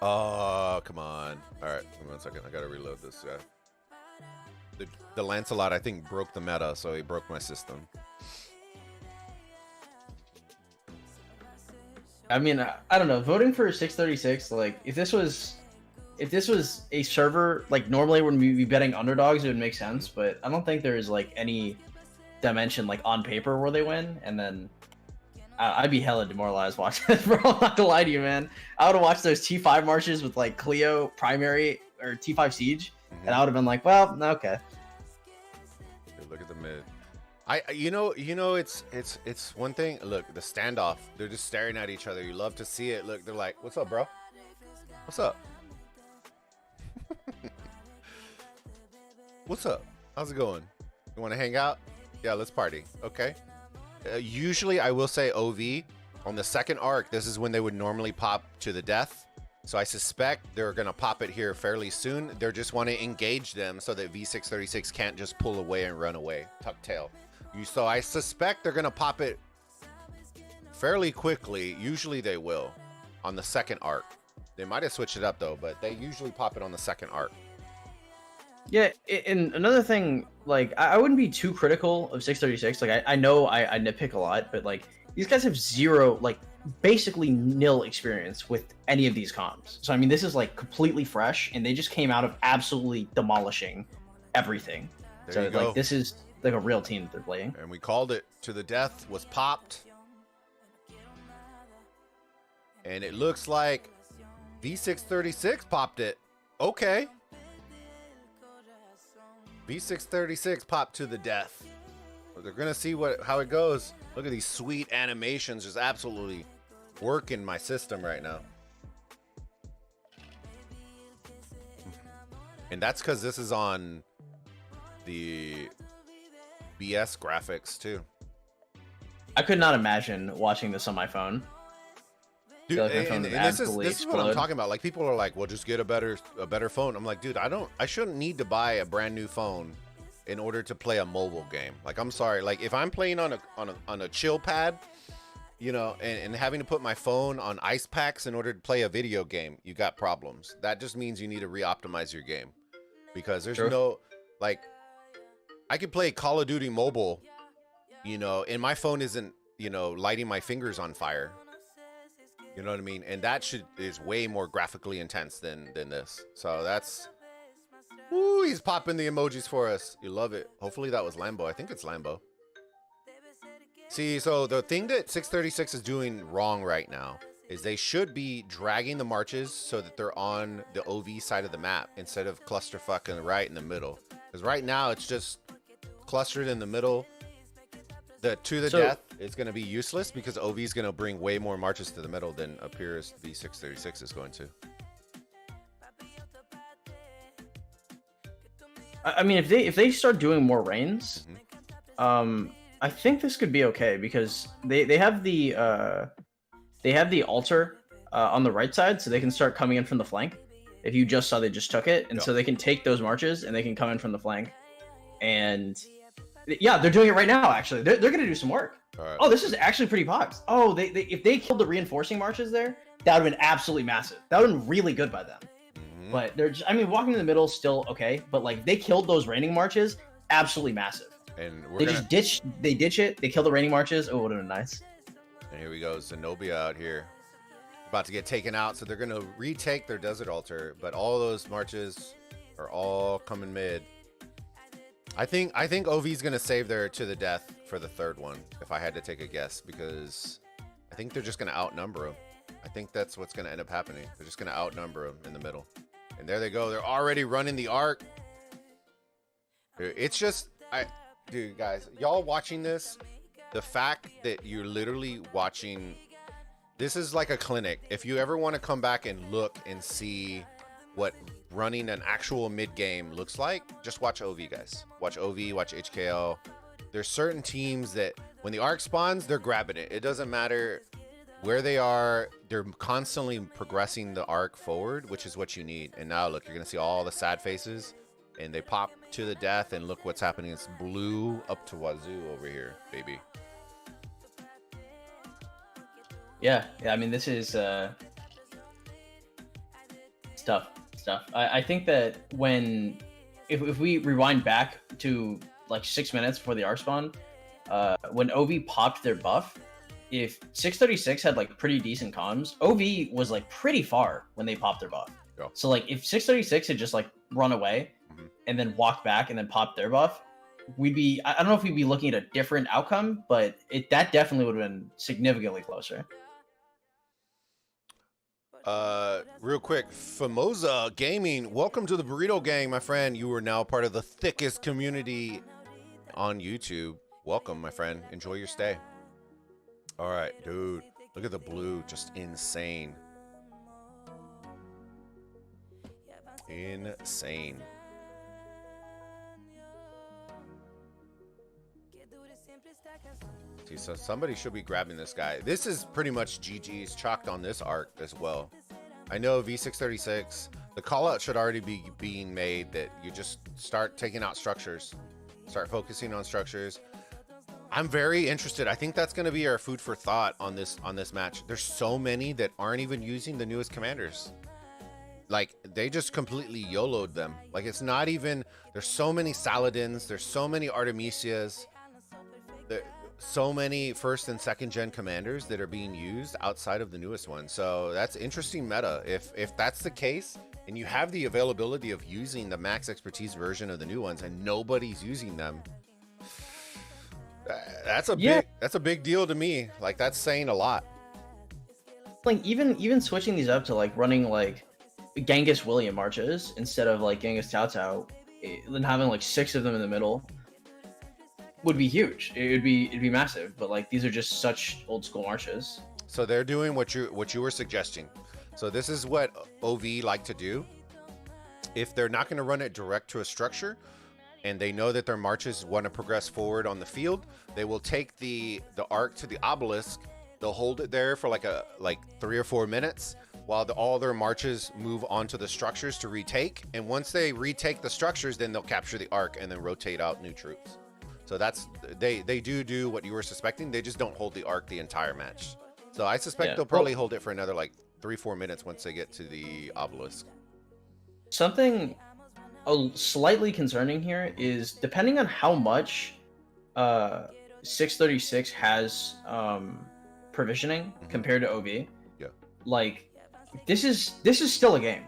Oh, come on. All right, give me 1 second. I gotta reload this guy. The Lancelot, I think, broke the meta, so he broke my system. I mean, I don't know. Voting for 636, like, if this was a server, like, normally when we be betting underdogs, it would make sense, but I don't think there is, like, any dimension, like, on paper where they win, and then I'd be hella demoralized watching this, bro. I'm not gonna lie to you, man. I would have watched those T5 marches with, like, Cleo primary or T5 siege, and I would have been like, well, okay. Look at the mid. You know, it's one thing. Look, the standoff. They're just staring at each other. You love to see it. Look, they're like, "What's up, bro? What's up? What's up? How's it going? You want to hang out? Yeah, let's party. Okay." Usually, I will say OV on the second arc. This is when they would normally pop to the death. So I suspect they're going to pop it here fairly soon. They just want to engage them so that V636 can't just pull away and run away, tuck tail. So I suspect they're going to pop it fairly quickly. Usually they will on the second arc. They might have switched it up though, but they usually pop it on the second arc. Yeah, and another thing, like, I wouldn't be too critical of 636. Like, I know I nitpick a lot, but like, these guys have zero, like, basically nil experience with any of these comps. So I mean, this is like completely fresh, and they just came out of absolutely demolishing everything. There you go. Like, this is like a real team that they're playing. And we called it. To the Death was popped. And it looks like V636 popped it. Okay. V636 popped To the Death. But they're gonna see how it goes. Look at these sweet animations, just absolutely working my system right now. And that's because this is on the BS graphics too. I could not imagine watching this on my phone. Dude, and this is what I'm talking about. Like, people are like, well, just get a better phone. I'm like, dude, I shouldn't need to buy a brand new phone in order to play a mobile game. Like, I'm sorry. Like, if I'm playing on a chill pad, you know, and having to put my phone on ice packs in order to play a video game, you got problems. That just means you need to re-optimize your game, because there's no, like, I could play Call of Duty Mobile, you know, and my phone isn't, you know, lighting my fingers on fire. You know what I mean? And that is way more graphically intense than this. So that's, woo, he's popping the emojis for us. You love it. Hopefully that was Lambo. I think it's Lambo. See, so the thing that 636 is doing wrong right now is they should be dragging the marches so that they're on the OV side of the map instead of clusterfucking right in the middle. Because right now it's just clustered in the middle. The To the Death is going to be useless because OV is going to bring way more marches to the middle than appears V636 is going to. I mean, if they start doing more reigns, I think this could be okay, because they have the altar on the right side, so they can start coming in from the flank. If you just saw, they just took it, and so they can take those marches and they can come in from the flank. And yeah, they're doing it right now. Actually, they're gonna do some work. Right. Oh, this is actually pretty pogs. Oh, if they killed the reinforcing marches there, that would have been absolutely massive. That would have been really good by them. But they're just, I mean, walking in the middle is still okay, but like, they killed those raining marches, absolutely massive. And just ditch it. They kill the raining marches. Oh, it would have been nice. And here we go, Zenobia out here, about to get taken out. So they're gonna retake their desert altar, but all those marches are all coming mid. I think OV's gonna save their To the Death for the third one, if I had to take a guess, because I think they're just gonna outnumber them. I think that's what's gonna end up happening. They're just gonna outnumber them in the middle. And there they go. They're already running the arc. Dude, it's just, dude, guys, y'all watching this, the fact that you're literally watching, this is like a clinic. If you ever want to come back and look and see what running an actual mid game looks like, just watch OV, guys. Watch OV, watch HKL. There's certain teams that when the arc spawns, they're grabbing it. It doesn't matter where they are, they're constantly progressing the arc forward, which is what you need. And now look, you're gonna see all the sad faces, and they pop To the Death, and look what's happening. It's blue up to wazoo over here, baby. Yeah, I mean, this is stuff. I think that if we rewind back to like 6 minutes before the arc spawn, when OV popped their buff, if 636 had like pretty decent comms, OV was like pretty far when they popped their buff. Yeah. So like, if 636 had just like run away and then walked back and then popped their buff, I don't know if we'd be looking at a different outcome, but that definitely would have been significantly closer. Real quick, Famosa Gaming, welcome to the Burrito Gang, my friend. You are now part of the thickest community on YouTube. Welcome, my friend. Enjoy your stay. All right, dude, look at the blue, just insane. Insane. See, so somebody should be grabbing this guy. This is pretty much GG's chalked on this arc as well. I know V636, the call out should already be being made that you just start taking out structures, start focusing on structures. I'm very interested. I think that's going to be our food for thought on this match. There's so many that aren't even using the newest commanders. Like, they just completely YOLO'd them. Like, it's not even, there's so many Saladins, there's so many Artemisias, there, so many first and second gen commanders that are being used outside of the newest one. So that's interesting meta. If that's the case, and you have the availability of using the max expertise version of the new ones and nobody's using them, that's a big deal to me. Like, that's saying a lot. Like, even switching these up to like running like Genghis William marches instead of like Genghis Tao Tao, then having like 6 of them in the middle would be huge. It'd be massive. But like, these are just such old school marches. So they're doing what you were suggesting. So this is what OV like to do. If they're not going to run it direct to a structure, and they know that their marches want to progress forward on the field, they will take the arc to the obelisk. They'll hold it there for like 3 or 4 minutes while all their marches move onto the structures to retake. And once they retake the structures, then they'll capture the arc and then rotate out new troops. So that's, they do what you were suspecting. They just don't hold the arc the entire match. So I suspect they'll probably hold it for another like 3-4 minutes once they get to the obelisk. Something slightly concerning here is, depending on how much 636 has provisioning compared to OV, like, this is still a game,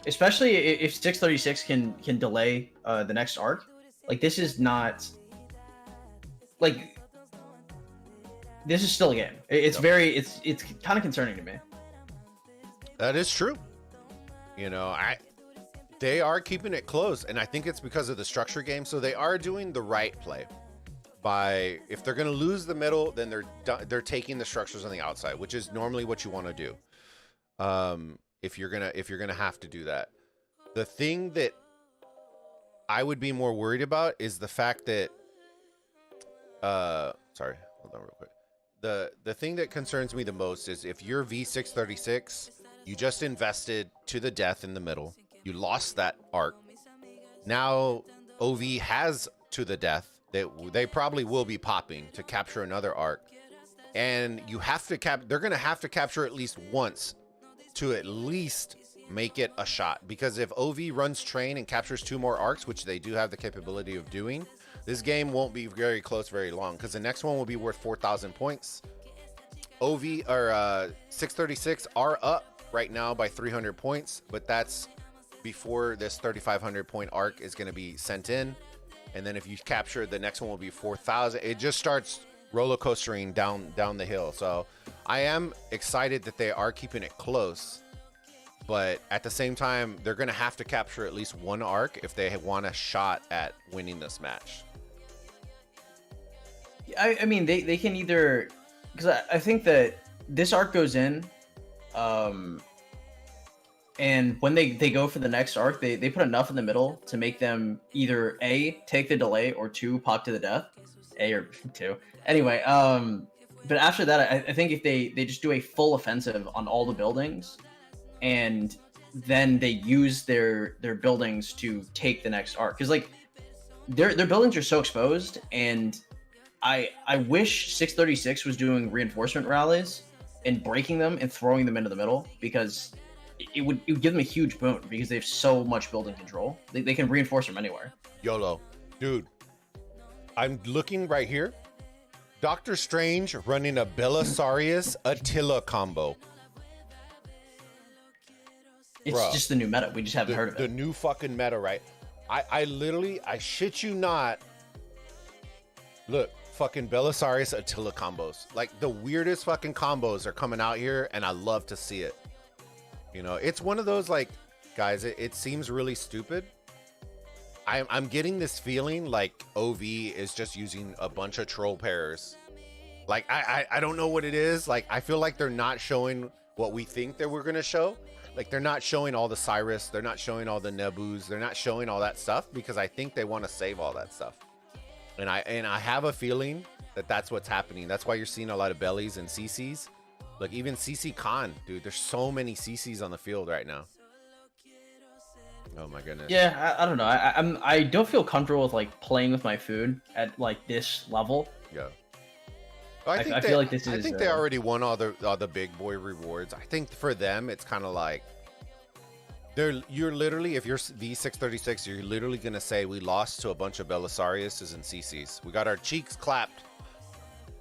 especially if 636 can delay the next arc. Like, this is not, like, this is still a game. It's it's kind of concerning to me. That is true. You know, they are keeping it close, and I think it's because of the structure game. So they are doing the right play by, if they're going to lose the middle, then they're taking the structures on the outside, which is normally what you want to do. If you're gonna have to do that. The thing that I would be more worried about is the fact that sorry, hold on real quick. The thing that concerns me the most is if you're V636, you just invested to the death in the middle. You lost that arc. Now OV has to the death that they probably will be popping to capture another arc. And you have to they're gonna have to capture at least once to at least make it a shot. Because if OV runs train and captures 2 more arcs, which they do have the capability of doing, this game won't be very close very long, because the next one will be worth 4,000 points. OV or 636 are up right now by 300 points, but that's before this 3,500 point arc is going to be sent in. And then if you capture, the next one will be 4,000. It just starts roller coastering down the hill. So I am excited that they are keeping it close, but at the same time, they're going to have to capture at least 1 arc if they want a shot at winning this match. I mean, they can either, because I think that this arc goes in, and when they go for the next arc, they put enough in the middle to make them either A, take the delay, or 2, pop to the death. A or 2. Anyway, but after that, I think if they just do a full offensive on all the buildings, and then they use their buildings to take the next arc, because like their buildings are so exposed, and I wish 636 was doing reinforcement rallies and breaking them and throwing them into the middle, because it would give them a huge boon, because they have so much building control. They can reinforce from anywhere. YOLO. Dude, I'm looking right here. Doctor Strange running a Belisarius Attila combo. It's just the new meta. We just haven't heard of it. The new fucking meta, right? I literally, I shit you not. Look, fucking Belisarius Attila combos. Like, the weirdest fucking combos are coming out here, and I love to see it. You know, it's one of those, like, guys, it seems really stupid. I'm getting this feeling like OV is just using a bunch of troll pairs. Like, I don't know what it is. Like, I feel like they're not showing what we think that we're going to show. Like, they're not showing all the Cyrus. They're not showing all the Nebus. They're not showing all that stuff, because I think they want to save all that stuff. And I have a feeling that that's what's happening. That's why you're seeing a lot of bellies and CCs. Like even CC Khan, dude. There's so many CCs on the field right now. Oh my goodness. Yeah, I don't know. I don't feel comfortable with like playing with my food at like this level. Yeah. Well, I feel like this is. I think they already won all the big boy rewards. I think for them it's kind of like you're literally, if you're V636, you're literally gonna say we lost to a bunch of Belisariuses and CCs. We got our cheeks clapped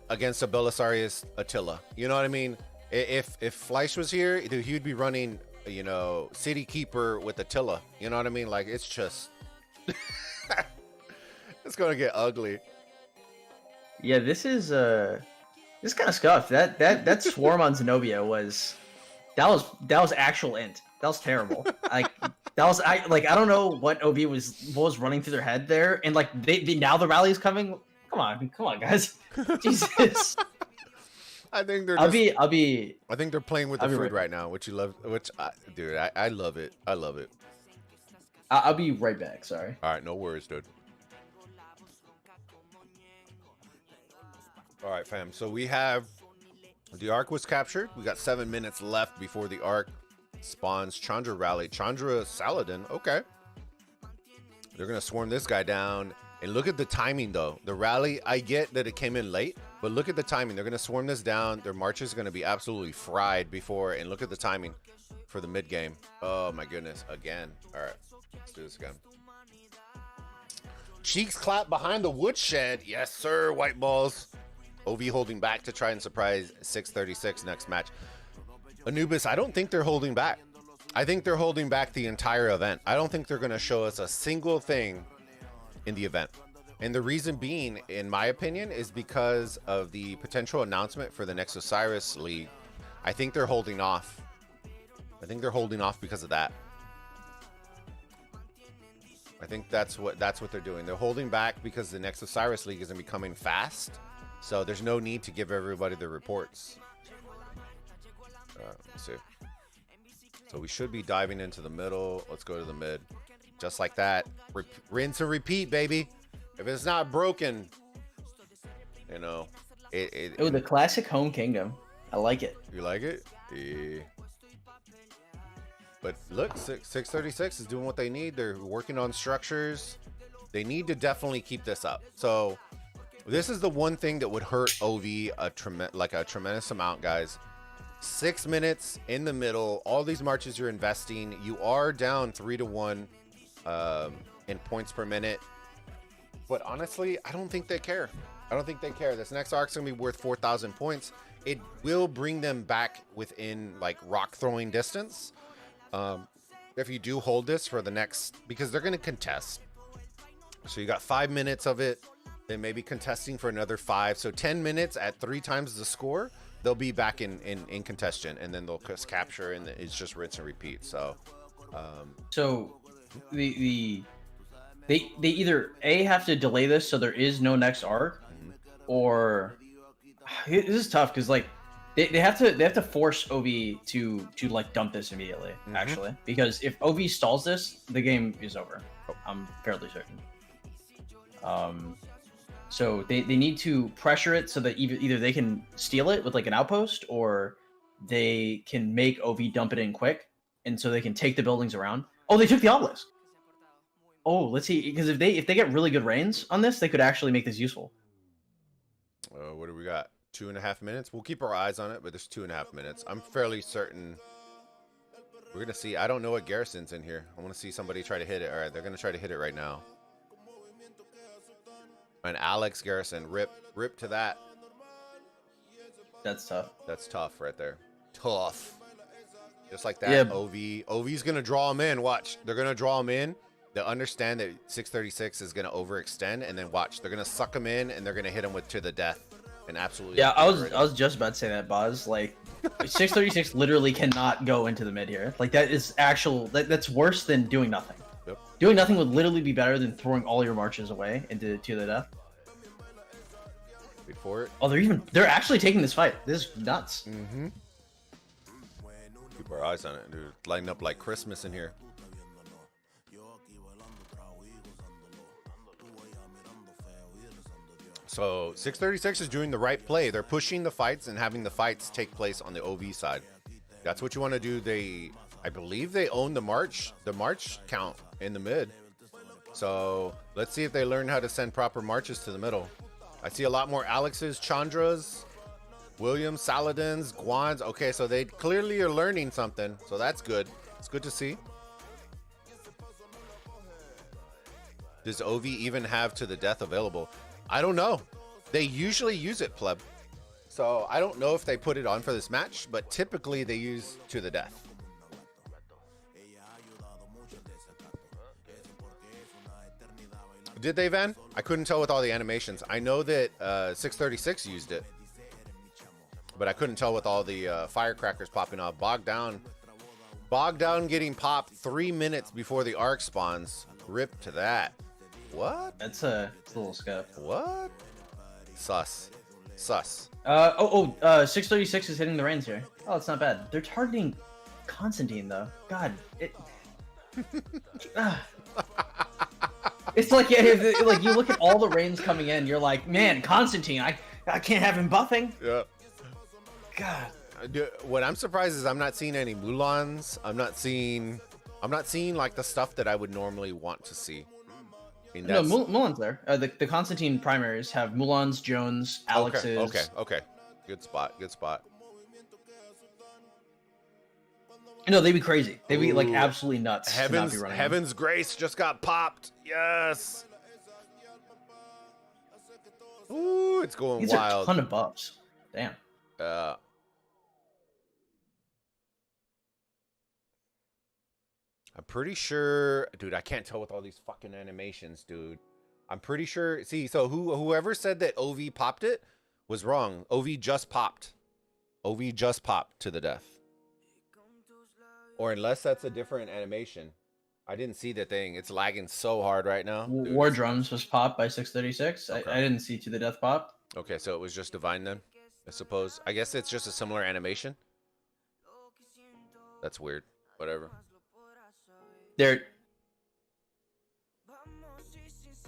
against a Belisarius Attila. You know what I mean? If Fleisch was here, he would be running, you know, City Keeper with Attila. You know what I mean? Like it's just it's gonna get ugly. Yeah, this is kind of scuffed. That swarm on Zenobia was actual int. That was terrible. Like I don't know what was running through their head there, and like they now the rally is coming. Come on, guys. Jesus. I think they're. I think they're playing with the food right now, which you love. Dude, I love it. I love it. I'll be right back. Sorry. All right, no worries, dude. All right, fam. So we have the Ark was captured. We got 7 minutes left before the Ark spawns. Chandra rally. Chandra Saladin. Okay. They're gonna swarm this guy down. And look at the timing, though. The rally, I get that it came in late, but look at the timing. They're gonna swarm this down. Their march is gonna be absolutely fried before. And look at the timing for the mid game. Oh my goodness! Again. All right, let's do this again. Cheeks clap behind the woodshed. Yes, sir. White balls. OV holding back to try and surprise 636 next match. Anubis, I don't think they're holding back. I think they're holding back the entire event. I don't think they're going to show us a single thing in the event. And the reason being, in my opinion, is because of the potential announcement for the next Osiris League. I think they're holding off. I think they're holding off because of that. I think that's what they're doing. They're holding back because the next Osiris League is going to be coming fast. So there's no need to give everybody the reports. Let's see. So we should be diving into the middle. Let's go to the mid. Just like that. Rinse and repeat, baby. If it's not broken, you know. Oh, the classic home kingdom. I like it. You like it? Yeah. But look, 636 is doing what they need. They're working on structures. They need to definitely keep this up. So this is the one thing that would hurt OV a tremendous amount, guys. 6 minutes in the middle. All these marches you're investing. You are down 3-1 in points per minute. But honestly, I don't think they care. I don't think they care. This next arc's going to be worth 4,000 points. It will bring them back within like rock throwing distance. If you do hold this for the next, because they're going to contest. So you got 5 minutes of it. Then maybe contesting for another 5. So 10 minutes at 3 times the score. They'll be back in contention, and then they'll just capture, and it's just rinse and repeat. So, they either have to delay this so there is no next arc, or this is tough because like they have to force OV to like dump this immediately. Actually, because if OV stalls this, the game is over. I'm fairly certain. So they need to pressure it so that either they can steal it with like an outpost, or they can make OV dump it in quick, and so they can take the buildings around. Oh, they took the obelisk. Oh, let's see, because if they get really good rains on this, they could actually make this useful. What do we got? 2.5 minutes. We'll keep our eyes on it, but there's 2.5 minutes. I'm fairly certain we're gonna see. I don't know what garrison's in here. I want to see somebody try to hit it. All right, they're gonna try to hit it right now. And Alex Garrison, rip to that. That's tough. That's tough right there. Tough. Just like that. Yeah. OV's gonna draw them in. Watch. They're gonna draw them in. They'll understand that 636 is gonna overextend, and then watch. They're gonna suck them in, and they're gonna hit them with to the death. And absolutely. Yeah, I was just about to say that, Boz. Like 636 literally cannot go into the mid here. Like that is that's worse than doing nothing. Yep. Doing nothing would literally be better than throwing all your marches away into the death. Wait for it. Oh, they're actually taking this fight. This is nuts. Keep our eyes on it, dude. Lighting up like Christmas in here. So 636 is doing the right play. They're pushing the fights and having the fights take place on the OV side. That's what you want to do. I believe they own the march count in the mid. So let's see if they learn how to send proper marches to the middle. I see a lot more Alexes, Chandras, Williams, Saladins, Guans. Okay, so they clearly are learning something. So that's good. It's good to see. Does OV even have to the death available? I don't know. They usually use it, pleb. So I don't know if they put it on for this match, but typically they use to the death. Did they, Van? I couldn't tell with all the animations. I know that 636 used it, but I couldn't tell with all the firecrackers popping off. Bogdown getting popped 3 minutes before the arc spawns. Rip to that. What? It's a little scuff. What? Sus. 636 is hitting the reins here. Oh, it's not bad. They're targeting Constantine though. God, it's like like you look at all the reigns coming in, you're like, man, Constantine, I can't have him buffing. Yeah. God. What I'm surprised is I'm not seeing any Mulans. I'm not seeing like the stuff that I would normally want to see. No, Mulan's there. The Constantine primaries have Mulans, Jones, Alex's. Okay. Good spot. No, they'd be crazy. They'd be like absolutely nuts. Heaven's Grace just got popped. Yes. Ooh, it's going These wild. are a ton of buffs. Damn. I'm pretty sure, dude. I can't tell with all these fucking animations, dude. I'm pretty sure. See, so whoever said that OV popped it was wrong. OV just popped. OV just popped to the death. Or unless that's a different animation. I didn't see the thing. It's lagging so hard right now. Dude. War Drums was popped by 636. Okay. I didn't see to the death pop. Okay, so it was just Divine then, I suppose. I guess it's just a similar animation. That's weird. Whatever. No,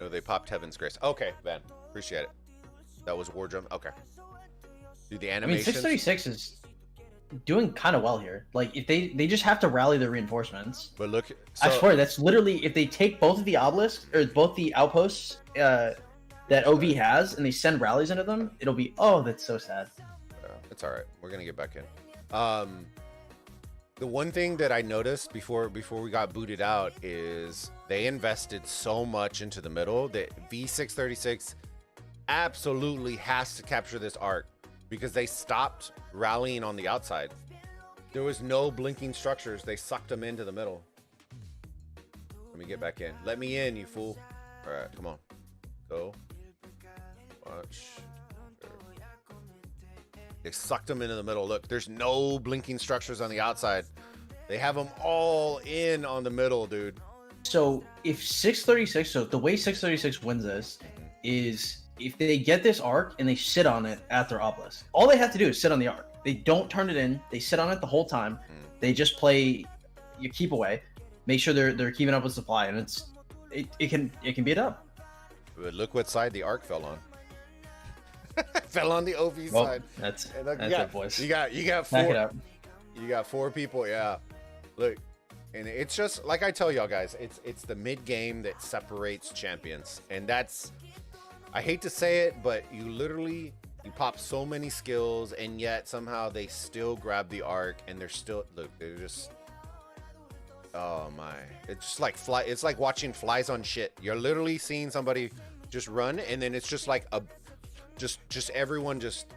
they popped Heaven's Grace. Okay, Van. Appreciate it. That was War Drum. Okay. Dude, the animation. 636 is doing kind of well here. Like, if they just have to rally the reinforcements. But look, I swear that's literally if they take both of the obelisks or both the outposts that OV has and they send rallies into them, it'll be that's so sad. It's all right. We're gonna get back in. The one thing that I noticed before we got booted out is they invested so much into the middle that V636 absolutely has to capture this arc because they stopped rallying on the outside. There was no blinking structures. They sucked them into the middle. Let me get back in. Let me in, you fool. All right, come on. Go. Watch. They sucked them into the middle. Look, there's no blinking structures on the outside. They have them all in on the middle, dude. So if 636, so the way 636 wins this is if they get this arc and they sit on it at their obelisk. All they have to do is sit on the arc. They don't turn it in. They sit on it the whole time. They just play you keep away. Make sure they're keeping up with supply, and it can beat up. But look what side the arc fell on. Fell on the OV side. That's it, boys. You got four. You got 4 people. Yeah. Look, and it's just like I tell y'all guys. It's the mid game that separates champions, and that's. I hate to say it, but you pop so many skills, and yet somehow they still grab the arc, and they're just. Oh my! It's just like It's like watching flies on shit. You're literally seeing somebody just run, and then it's just like just everyone just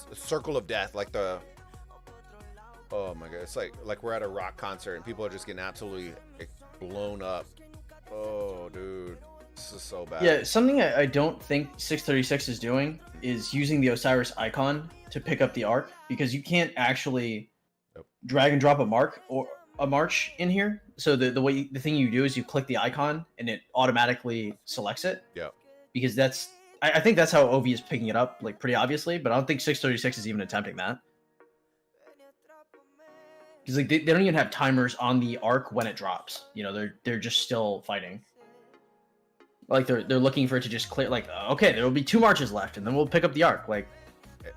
a circle of death, like the. Oh my god! It's like we're at a rock concert and people are just getting absolutely blown up. Oh, dude, this is so bad. Yeah, something I don't think 636 is doing is using the Osiris icon to pick up the arc, because you can't actually drag and drop a march in here. So the thing you do is you click the icon and it automatically selects it. Yeah. Because I think that's how OV is picking it up, like pretty obviously, but I don't think 636 is even attempting that. Because like they don't even have timers on the arc when it drops. You know, they're just still fighting. Like they're looking for it to just clear. Like, okay, there will be 2 marches left, and then we'll pick up the arc. Like,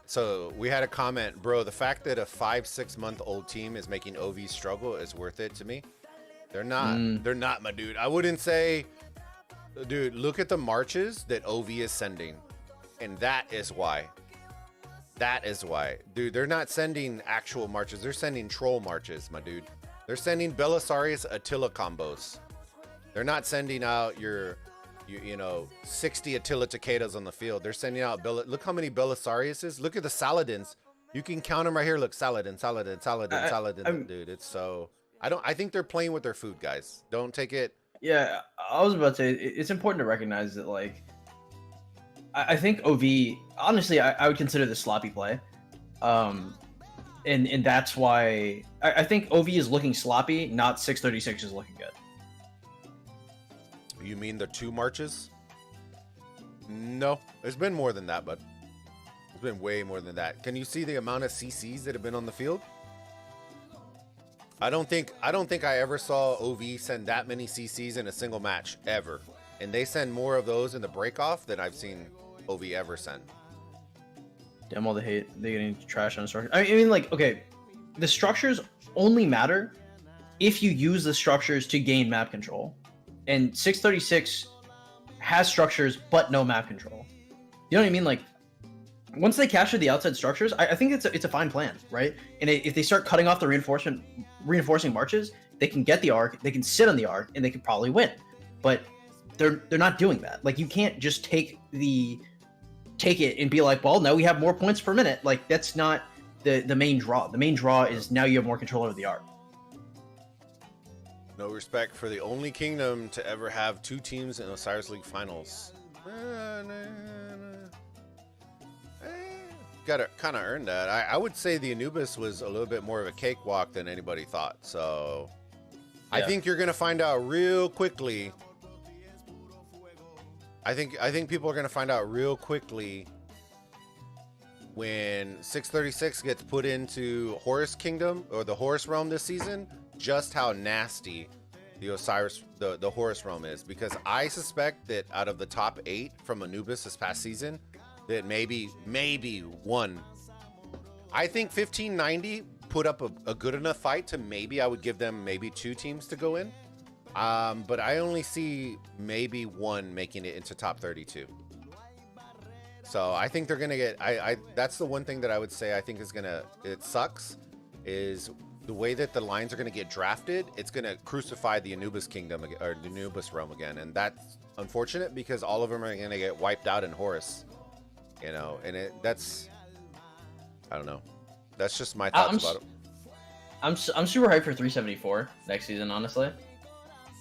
so we had a comment, bro. The fact that a 5-6 month old team is making OV struggle is worth it to me. They're not. They're not, my dude. I wouldn't say, dude. Look at the marches that OV is sending, and that is why. That is why, dude. They're not sending actual marches. They're sending troll marches, my dude. They're sending Belisarius Attila combos. They're not sending out your, you know, 60 Attila Takedas on the field. They're sending out look how many Belisariuses. Look at the Saladins. You can count them right here. Look, Saladin. Dude, it's so. I think they're playing with their food, guys. Don't take it. Yeah, I was about to say it's important to recognize that, like, I think OV, honestly, I would consider this sloppy play. And that's why I think OV is looking sloppy, not 636 is looking good. You mean the 2 marches? No, it's been more than that, bud. It's been way more than that. Can you see the amount of CCs that have been on the field? I don't think I ever saw OV send that many CCs in a single match ever. And they send more of those in the break-off than I've seen OV ever send. Damn, all the hate. They're getting trash on structure. I mean, like, okay, the structures only matter if you use the structures to gain map control. And 636 has structures, but no map control. You know what I mean? Like, once they capture the outside structures, I think it's a fine plan, right? And if they start cutting off the reinforcing marches, they can get the arc, they can sit on the arc, and they can probably win. But they're not doing that. Like, you can't just take it and be like, well, now we have more points per minute. Like, that's not the main draw. The main draw is now you have more control over the arc. No respect for the only kingdom to ever have 2 teams in Osiris League finals. Gotta kind of earn that. I would say the Anubis was a little bit more of a cakewalk than anybody thought. So yeah. I think you're gonna find out real quickly. I think people are gonna find out real quickly when 636 gets put into Horus Kingdom or the Horus Realm this season, just how nasty the Osiris, the Horus Realm is. Because I suspect that out of the top 8 from Anubis this past season, that maybe one. I think 1590 put up a good enough fight to maybe I would give them maybe 2 teams to go in. But I only see maybe 1 making it into top 32. So I think they're gonna get. That's the one thing that I would say I think is gonna. It sucks, is the way that the lines are gonna get drafted. It's gonna crucify the Anubis Kingdom or the Anubis realm again, and that's unfortunate because all of them are gonna get wiped out in Horus. You know, and that's. I don't know. That's just my thoughts about it. I'm super hyped for 374 next season, honestly.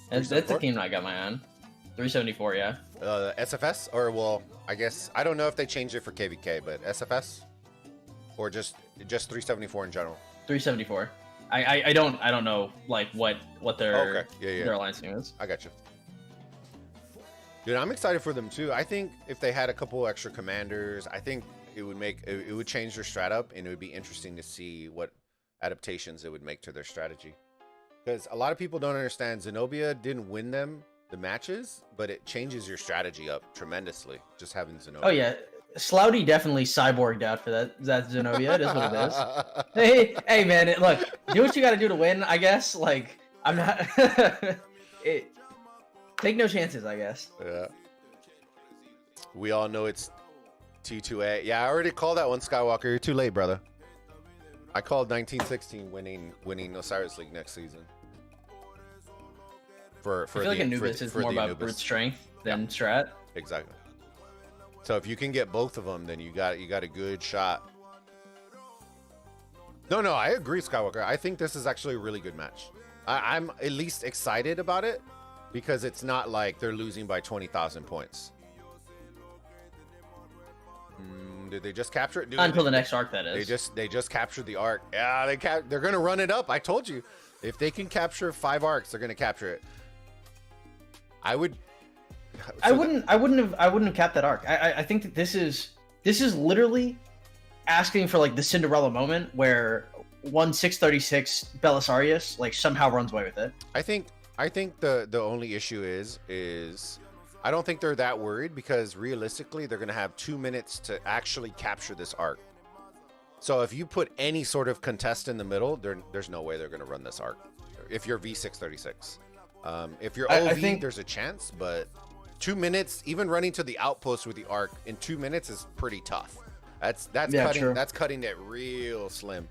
That's the team I got my eye on. 374, yeah. SFS, or well, I guess I don't know if they changed it for KVK, but SFS, or just 374 in general. 374. I don't know like what their their alliance name is. I got you. Dude, I'm excited for them too. I think if they had a couple extra commanders, I think it would change their strat up, and it would be interesting to see what adaptations it would make to their strategy. Because a lot of people don't understand, Zenobia didn't win them the matches, but it changes your strategy up tremendously just having Zenobia. Oh yeah, Slouty definitely cyborged out for that Zenobia. It is what it is. Hey man, look, do what you got to do to win. I guess. Like, I'm not. Take no chances, I guess. Yeah. We all know it's T2A. Yeah, I already called that one, Skywalker. You're too late, brother. I called 1916 winning Osiris League next season. I feel like Anubis is more about brute strength than strat. Exactly. So if you can get both of them, then you got a good shot. No, I agree, Skywalker. I think this is actually a really good match. I'm at least excited about it because it's not like they're losing by 20,000 points. Did they just capture it? Until the next arc, that is. They just captured the arc. Yeah, they're gonna run it up. I told you, if they can capture 5 arcs, they're gonna capture it. I wouldn't have capped that arc. I think that this is literally asking for like the Cinderella moment where 636 Belisarius like somehow runs away with it. I think the only issue is I don't think they're that worried because realistically, they're going to have 2 minutes to actually capture this arc. So if you put any sort of contest in the middle, there's no way they're going to run this arc. If you're V636, if you're OV, I think there's a chance, but 2 minutes, even running to the outpost with the arc in 2 minutes is pretty tough. That's cutting it real slim.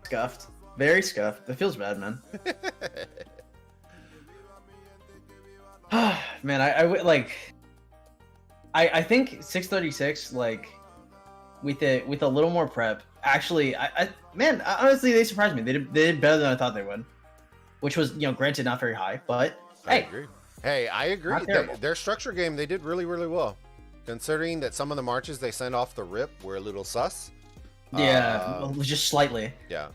Scuffed, very scuffed. That feels bad, man. Man, I think 636 like with a little more prep. Actually, honestly, they surprised me. They did better than I thought they would, which was, granted, not very high, but I agree. Their structure game, they did really, really well, considering that some of the marches they sent off the rip were a little sus. Yeah, just slightly. Yeah.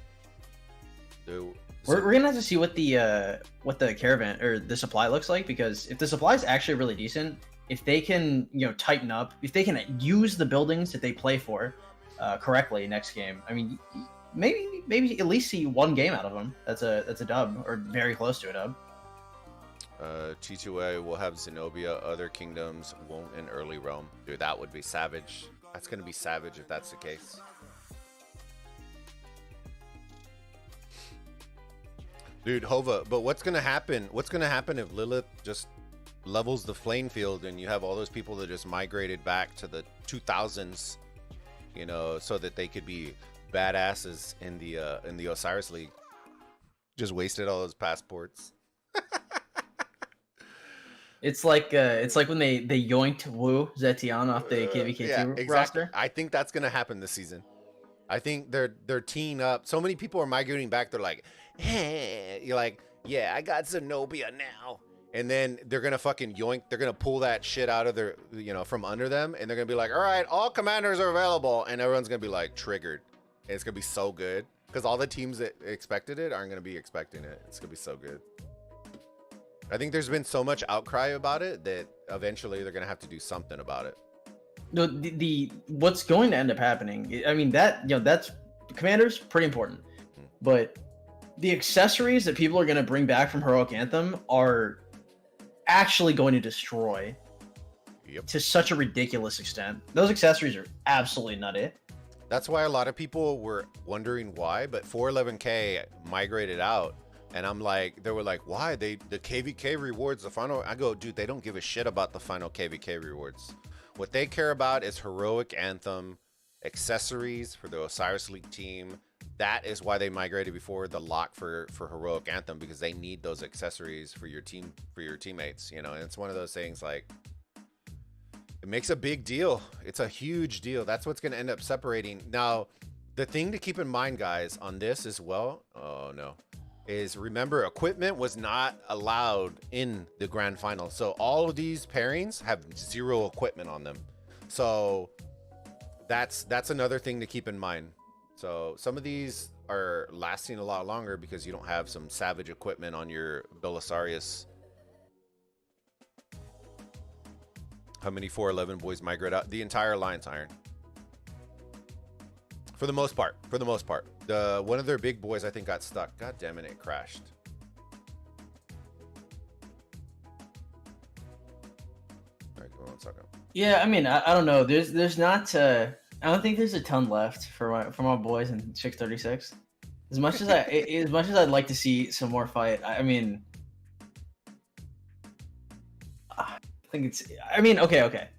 We're gonna have to see what the caravan or the supply looks like, because if the supply is actually really decent, if they can tighten up, if they can use the buildings that they play for correctly next game, I mean, maybe at least see one game out of them. That's a dub, or very close to a dub. T2A will have Zenobia. Other kingdoms won't in early Rome. Dude, that would be savage. That's gonna be savage if that's the case. Dude, Hova, but what's gonna happen? What's gonna happen if Lilith just levels the playing field and you have all those people that just migrated back to the 2000s, so that they could be badasses in the Osiris League? Just wasted all those passports. It's like when they yoinked Wu Zetian off the KVK2 roster. I think that's gonna happen this season. I think they're teeing up. So many people are migrating back. They're like, hey, you're like, yeah, I got Zenobia now. And then they're gonna fucking yoink. They're gonna pull that shit out of their, from under them, and they're gonna be like, all right, all commanders are available, and everyone's gonna be like triggered. And it's gonna be so good because all the teams that expected it aren't gonna be expecting it. It's gonna be so good. I think there's been so much outcry about it that eventually they're gonna have to do something about it. No, the what's going to end up happening, I mean, that's commanders, pretty important, but the accessories that people are going to bring back from Heroic Anthem are actually going to destroy to such a ridiculous extent. Those accessories are absolutely nutty. That's why a lot of people were wondering why, but 411K migrated out, and I'm like, they were like, why? The KVK rewards, the final. I go, dude, they don't give a shit about the final KVK rewards. What they care about is Heroic Anthem accessories for the Osiris League team. That is why they migrated before the lock for Heroic Anthem, because they need those accessories for your team, for your teammates. And it's one of those things, like, it makes a big deal. It's a huge deal. That's what's going to end up separating. Now, the thing to keep in mind, guys, on this as well, is remember, equipment was not allowed in the grand final. So all of these pairings have 0 equipment on them. So that's another thing to keep in mind. So some of these are lasting a lot longer because you don't have some savage equipment on your Belisarius. How many 411 boys migrate out? The entire Alliance Iron. For the most part. One of their big boys, I think, got stuck. God damn it, it crashed. All right, go on, suck up. Yeah, I mean, I don't know. There's not. I don't think there's a ton left for my boys in 636. As much as I'd like to see some more fight. I mean, I think it's. I mean, okay.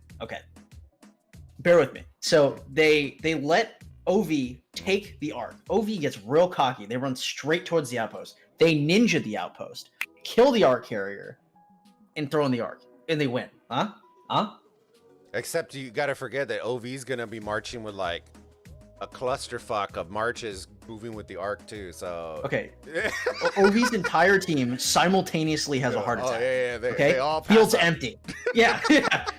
Bear with me. So they let OV take the arc. OV gets real cocky. They run straight towards the outpost. They ninja the outpost, kill the arc carrier, and throw in the arc, and they win. Huh? Except you got to forget that OV's gonna be marching with like a clusterfuck of marches, moving with the arc too. So okay, OV's entire team simultaneoly has a heart attack. Yeah. They all field's empty. Yeah.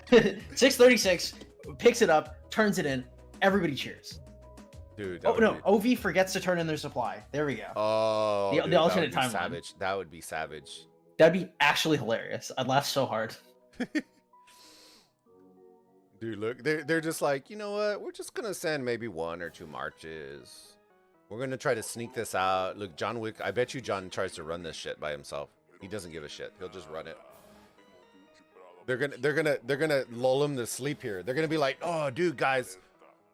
636 picks it up, turns it in. Everybody cheers. Dude. OV forgets to turn in their supply. There we go. Oh, the alternate timeline. Savage. That would be savage. That'd be actually hilarious. I'd laugh so hard. Dude, look, they're just like, you know what? We're just gonna send maybe 1 or 2 marches. We're gonna try to sneak this out. Look, John Wick. I bet you John tries to run this shit by himself. He doesn't give a shit. He'll just run it. They're gonna lull him to sleep here. They're gonna be like, oh, dude, guys,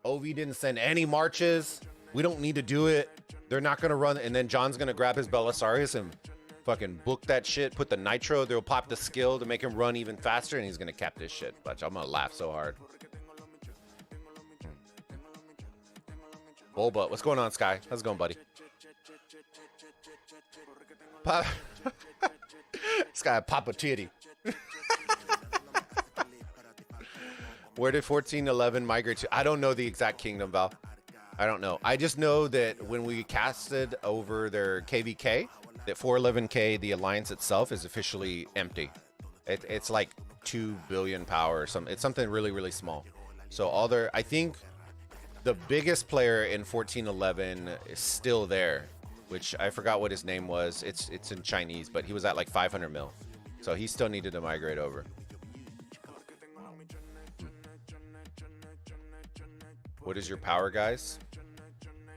OV didn't send any marches. We don't need to do it. They're not gonna run. And then John's gonna grab his Osiris and fucking book that shit. Put the nitro. They'll pop the skill to make him run even faster, and he's gonna cap this shit. But I'm gonna laugh so hard. Bulba, what's going on, Sky? How's it going, buddy? Sky, pop a titty. Where did 1411 migrate to? I don't know the exact kingdom, Val. I don't know. I just know that when we casted over their KVK, that 411K, the alliance itself, is officially empty. It's like 2 billion power or something. It's something really, really small. So all their, I think the biggest player in 1411 is still there, which I forgot what his name was. It's in Chinese, but he was at like 500 mil. So he still needed to migrate over. What is your power, guys?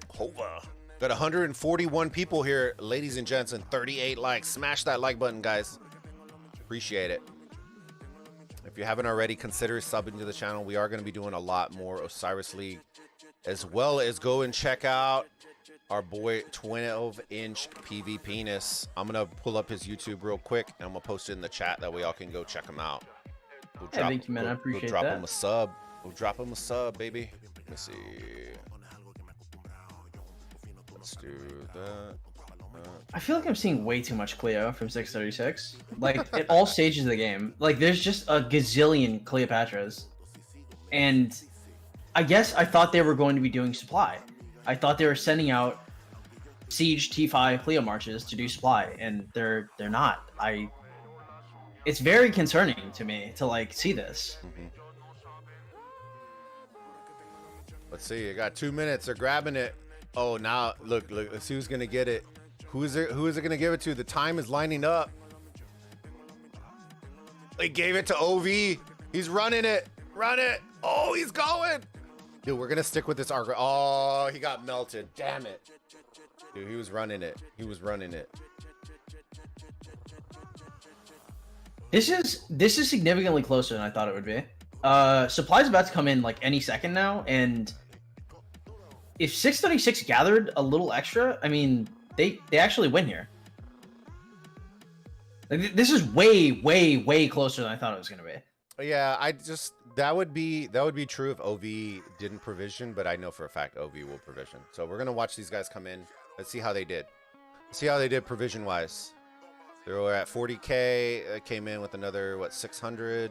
Hova. Got 141 people here, ladies and gents, and 38 likes. Smash that like button, guys. Appreciate it. If you haven't already, consider subbing to the channel. We are going to be doing a lot more Osiris League, as well as go and check out our boy 12-inch PvPness. I'm going to pull up his YouTube real quick, and I'm going to post it in the chat. That way y'all can go check him out. Thank you, man. I appreciate that. Drop him a sub. We'll drop him a sub, baby. Let me see. Let's do that. I feel like I'm seeing way too much Cleo from 636. Like, at all stages of the game. Like, there's just a gazillion Cleopatras. And I guess I thought they were going to be doing supply. I thought they were sending out Siege T5 Cleo marches to do supply, and they're not. It's very concerning to me to, like, see this. Let's see. You got 2 minutes. They're grabbing it. Oh, now look. Let's see who's gonna get it. Who is it gonna give it to? The time is lining up. They gave it to OV. He's running it. Run it. Oh, he's going. Dude, we're gonna stick with this arc. Oh, he got melted. Damn it. Dude, he was running it. He was running it. This is significantly closer than I thought it would be. Supply's about to come in like any second now, and if 636 gathered a little extra, I mean, they actually win here. Like, this is way closer than I thought it was gonna be. Yeah, that would be true if OV didn't provision, but I know for a fact OV will provision. So we're gonna watch these guys come in. Let's see how they did. Let's see how they did provision wise. They were at 40K. Came in with another 600.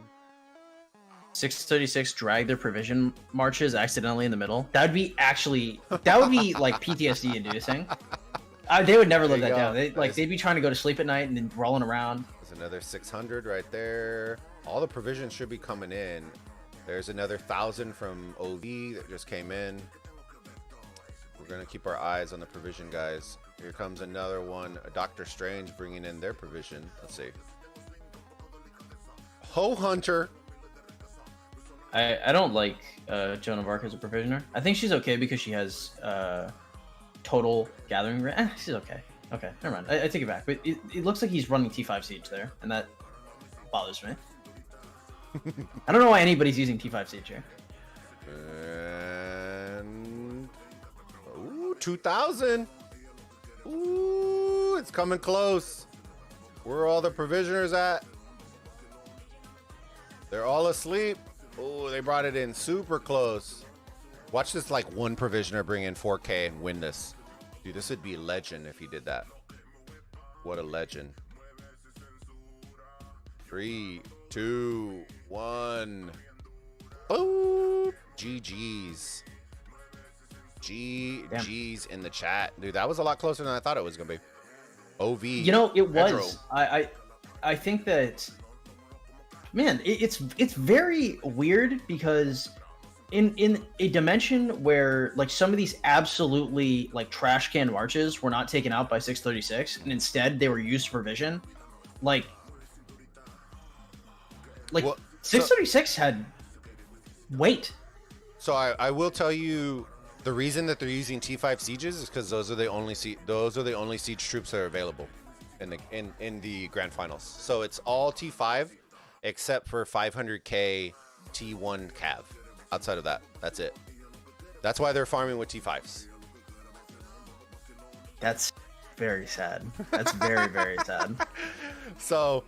636 dragged their provision marches accidentally in the middle. That would be like PTSD inducing. They would never live that down. They'd be trying to go to sleep at night and then rolling around. There's another 600 right there. All the provisions should be coming in. There's another 1,000 from OV that just came in. We're gonna keep our eyes on the provision, guys. Here comes another one. Doctor Strange bringing in their provision. Let's see. Ho Hunter. I don't like Joan of Arc as a provisioner. I think she's okay because she has total gathering. She's okay. Okay, never mind. I take it back. But it looks like he's running T5 Siege there, and that bothers me. I don't know why anybody's using T5 Siege here. And 2,000. Ooh, it's coming close. Where are all the provisioners at? They're all asleep. Oh, they brought it in super close. Watch this, like, one provisioner bring in 4K and win this. Dude, this would be a legend if he did that. What a legend. 3, 2, 1. Boop. GG's. GG's in the chat. Dude, that was a lot closer than I thought it was going to be. OV. You know, it was. I think that... Man, it's very weird because in a dimension where like some of these absolutely like trash can marches were not taken out by 636 and instead they were used for provision, like well, 636 had weight. So I will tell you the reason that they're using T5 sieges is because those are the only siege troops that are available in the grand finals. So it's all T5. except for 500k T1 cav. Outside of that, that's it. That's why they're farming with T5s. That's very sad. That's very, very sad. So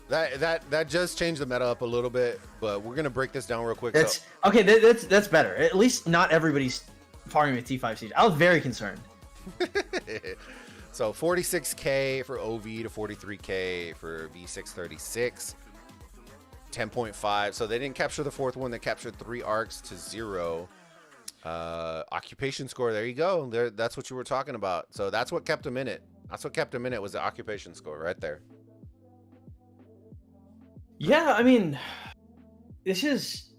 that just changed the meta up a little bit, but we're gonna break this down real quick. That's okay. That's better. At least not everybody's farming with T5 siege. I was very concerned. So 46k for OV to 43k for V636. 10.5. So they didn't capture the fourth one. They captured 3 arcs to 0. Occupation score. There you go. There. That's what you were talking about. So that's what kept them in it. That's what kept them in it, was the occupation score right there. Yeah, I mean, it's just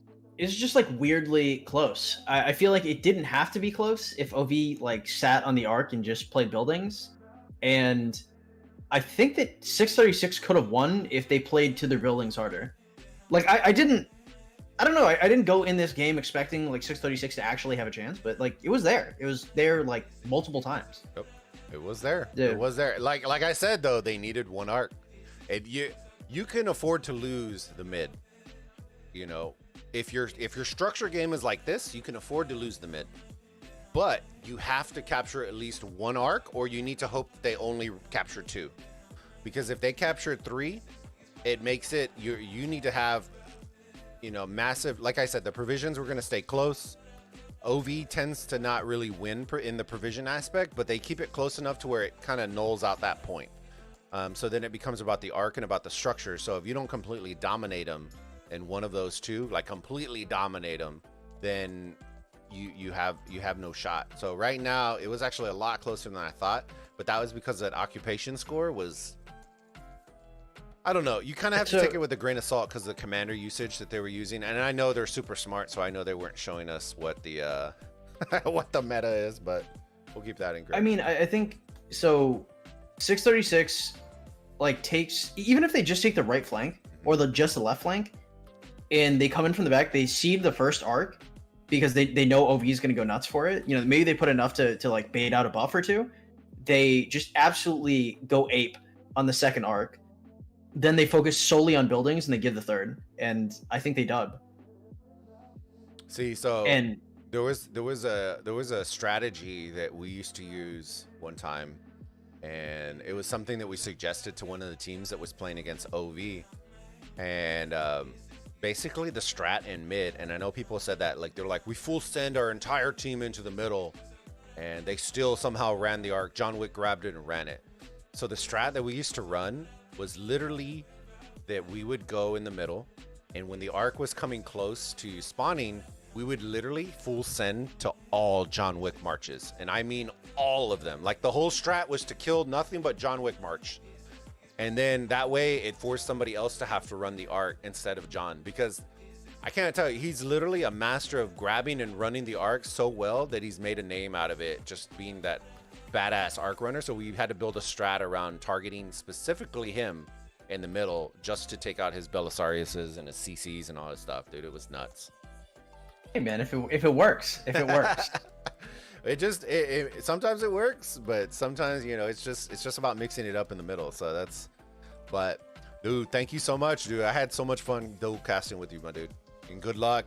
like weirdly close. I feel like it didn't have to be close if OV like sat on the arc and just played buildings. And I think that 636 could have won if they played to their buildings harder. Like I don't know. I didn't go in this game expecting like 636 to actually have a chance, but like it was there. It was there like multiple times. Yep. It was there. Dude. It was there. Like I said though, they needed 1 arc. And you can afford to lose the mid. You know, if your structure game is like this, you can afford to lose the mid. But you have to capture at least 1 arc, or you need to hope they only capture 2. Because if they capture 3, it makes it you need to have, you know, massive. Like I said, the provisions were going to stay close. OV tends to not really win in the provision aspect, but they keep it close enough to where it kind of nulls out that point. So then it becomes about the arc and about the structure. So if you don't completely dominate them in one of those two, like completely dominate them, then you have no shot. So right now it was actually a lot closer than I thought, but that was because that occupation score was, I don't know. You kind of have to take it with a grain of salt because of the commander usage that they were using. And I know they're super smart, so I know they weren't showing us what the what the meta is, but we'll keep that in grain. I mean, I think so. 636 like takes, even if they just take the right flank or just the left flank, and they come in from the back, they seed the first arc because they know OV is going to go nuts for it. You know, maybe they put enough to like bait out a buff or two. They just absolutely go ape on the second arc. Then they focus solely on buildings and they give the third, and I think they dub. See, so and there was a strategy that we used to use one time, and it was something that we suggested to one of the teams that was playing against OV, and basically the strat in mid. And I know people said that, like, they're like, we full send our entire team into the middle, and they still somehow ran the arc. John Wick grabbed it and ran it. So the strat that we used to run was literally that we would go in the middle, and when the arc was coming close to spawning, we would literally full send to all John Wick marches. And I mean all of them. Like, the whole strat was to kill nothing but John Wick march. And then that way it forced somebody else to have to run the arc instead of John, because I can't tell you, he's literally a master of grabbing and running the arc so well that he's made a name out of it, just being that badass arc runner. So we had to build a strat around targeting specifically him in the middle just to take out his Belisariuses and his CCs and all his stuff. Dude, it was nuts. Hey man, if it works, it sometimes it works, but sometimes, you know, it's just about mixing it up in the middle. So that's, but dude, thank you so much, dude. I had so much fun dual casting with you, my dude, and good luck.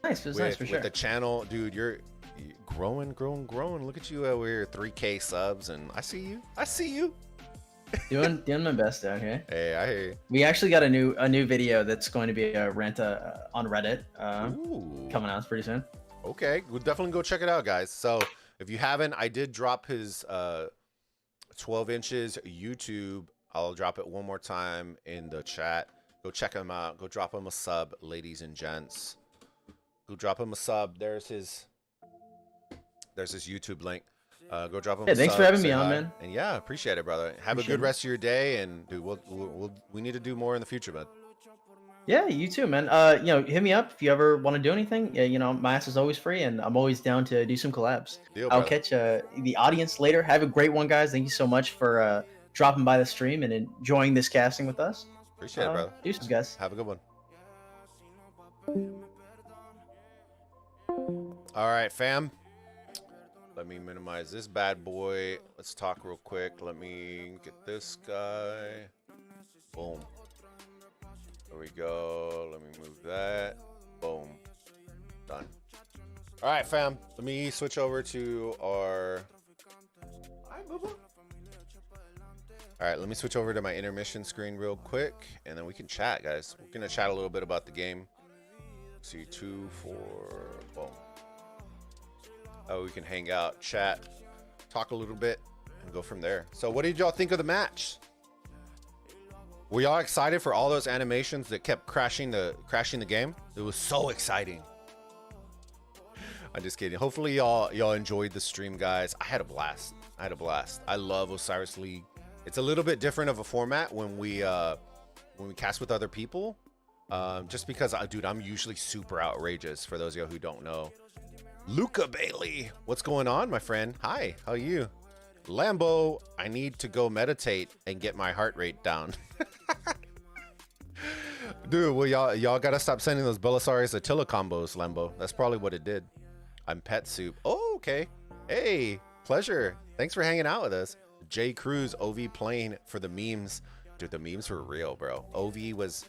Nice, it was nice for sure. With the channel, dude. You're growing. Look at you, we're 3K subs, and I see you doing my best down here. Hey, I hear you. We actually got a new video that's going to be a rant on Reddit coming out pretty soon. Okay, we'll definitely go check it out, guys. So if you haven't, I did drop his 12 inches YouTube. I'll drop it one more time in the chat. Go check him out. Go drop him a sub, ladies and gents. Go drop him a sub. There's his YouTube link. Go drop him. Yeah, thanks for having me on, man. And yeah, appreciate it, brother. Have a good rest of your day, and dude, we need to do more in the future, bud. Yeah, you too, man. You know, hit me up if you ever want to do anything. You know, my ass is always free, and I'm always down to do some collabs. I'll catch the audience later. Have a great one, guys. Thank you so much for dropping by the stream and enjoying this casting with us. Appreciate it, brother. Deuces, guys. Have a good one. All right, fam. Let me minimize this bad boy. Let's talk real quick. Let me get this guy. Boom. There we go. Let me move that. Boom. Done. All right, fam. Let me switch over to our... Hi, Bulba. All right, let me switch over to my intermission screen real quick, and then we can chat, guys. We're going to chat a little bit about the game. See, 2, 4, boom. Oh, we can hang out, chat, talk a little bit, and go from there. So what did y'all think of the match? Were y'all excited for all those animations that kept crashing the game? It was so exciting. I'm just kidding. Hopefully y'all enjoyed the stream, guys. I had a blast. I love Osiris League. It's a little bit different of a format when we cast with other people. Just because, dude, I'm usually super outrageous. For those of you who don't know, Luca Bailey, what's going on, my friend? Hi, how are you? Lambo, I need to go meditate and get my heart rate down. Dude, well, y'all gotta stop sending those Belisarius Attila combos, Lambo. That's probably what it did. I'm Pet Soup. Oh, okay. Hey, pleasure. Thanks for hanging out with us. J Cruz, OV playing for the memes. Dude, the memes were real, bro. OV was...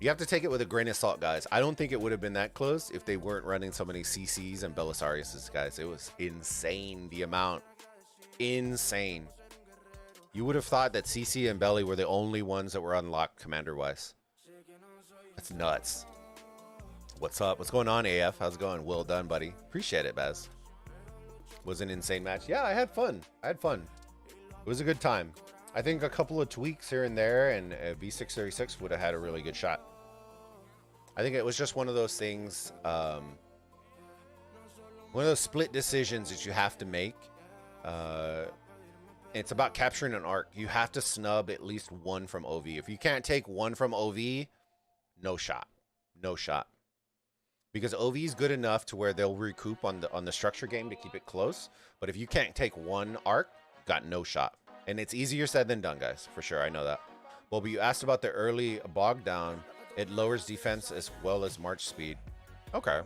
You have to take it with a grain of salt, guys. I don't think it would have been that close if they weren't running so many CCs and Belisariuses, guys. It was insane, the amount. Insane. You would have thought that CC and Belly were the only ones that were unlocked commander-wise. That's nuts. What's up? What's going on, AF? How's it going? Well done, buddy. Appreciate it, Baz. Was an insane match. Yeah, I had fun. It was a good time. I think a couple of tweaks here and there, and V636 would have had a really good shot. I think it was just one of those things, one of those split decisions that you have to make. It's about capturing an arc. You have to snub at least one from OV. If you can't take one from OV, no shot. No shot. Because OV is good enough to where they'll recoup on the structure game to keep it close. But if you can't take one arc, got no shot. And it's easier said than done, guys, for sure. I know that. Well, but you asked about the early bog down. It lowers defense as well as march speed. Okay.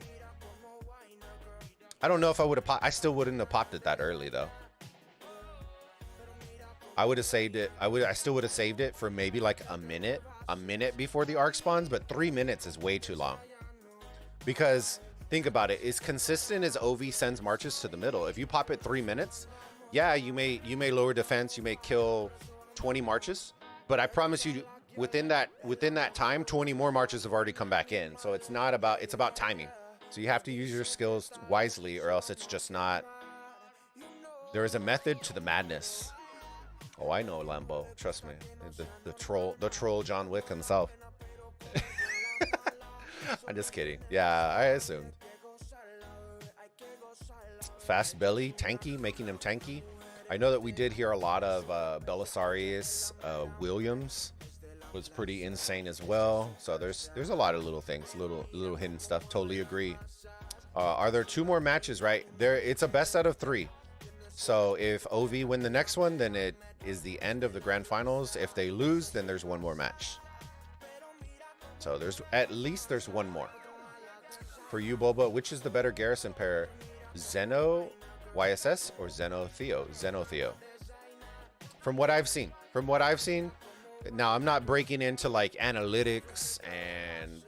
I don't know if I would have popped. I still wouldn't have popped it that early, though. I would have saved it. I still would have saved it for maybe like a minute before the arc spawns. But 3 minutes is way too long. Because think about it. As consistent as OV sends marches to the middle, if you pop it 3 minutes, yeah, you may lower defense. You may kill 20 marches. But I promise you, within that time, 20 more marches have already come back in. So it's about timing. So you have to use your skills wisely, or else it's just not. There is a method to the madness. Oh, I know, Lambo. Trust me. The troll John Wick himself. I'm just kidding. Yeah, I assumed. Fast belly, tanky, making him tanky. I know that we did hear a lot of Belisarius Williams was pretty insane as well. So there's a lot of little things, little hidden stuff. Totally agree. Are there 2 more matches? Right there, it's a best out of 3. So if OV win the next one, then it is the end of the grand finals. If they lose, then there's 1 more match. So there's at least one more. For you, Bulba, which is the better garrison pair? Zeno YSS or Zeno Theo? Zeno Theo. From what I've seen. Now I'm not breaking into like analytics and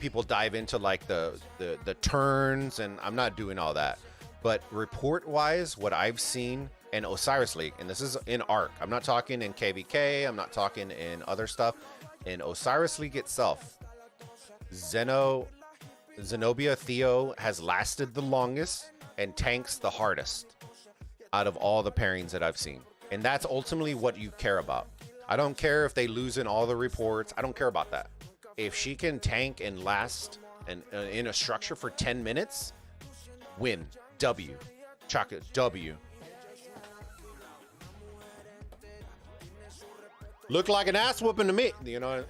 people dive into like the turns, and I'm not doing all that. But report wise, what I've seen in Osiris League, and this is in ARC. I'm not talking in KVK. I'm not talking in other stuff. In Osiris League itself, Zenobia Theo has lasted the longest and tanks the hardest out of all the pairings that I've seen. And that's ultimately what you care about. I don't care if they lose in all the reports. I don't care about that. If she can tank and last in a structure for 10 minutes, win. W. Chocolate. W. Look like an ass whooping to me,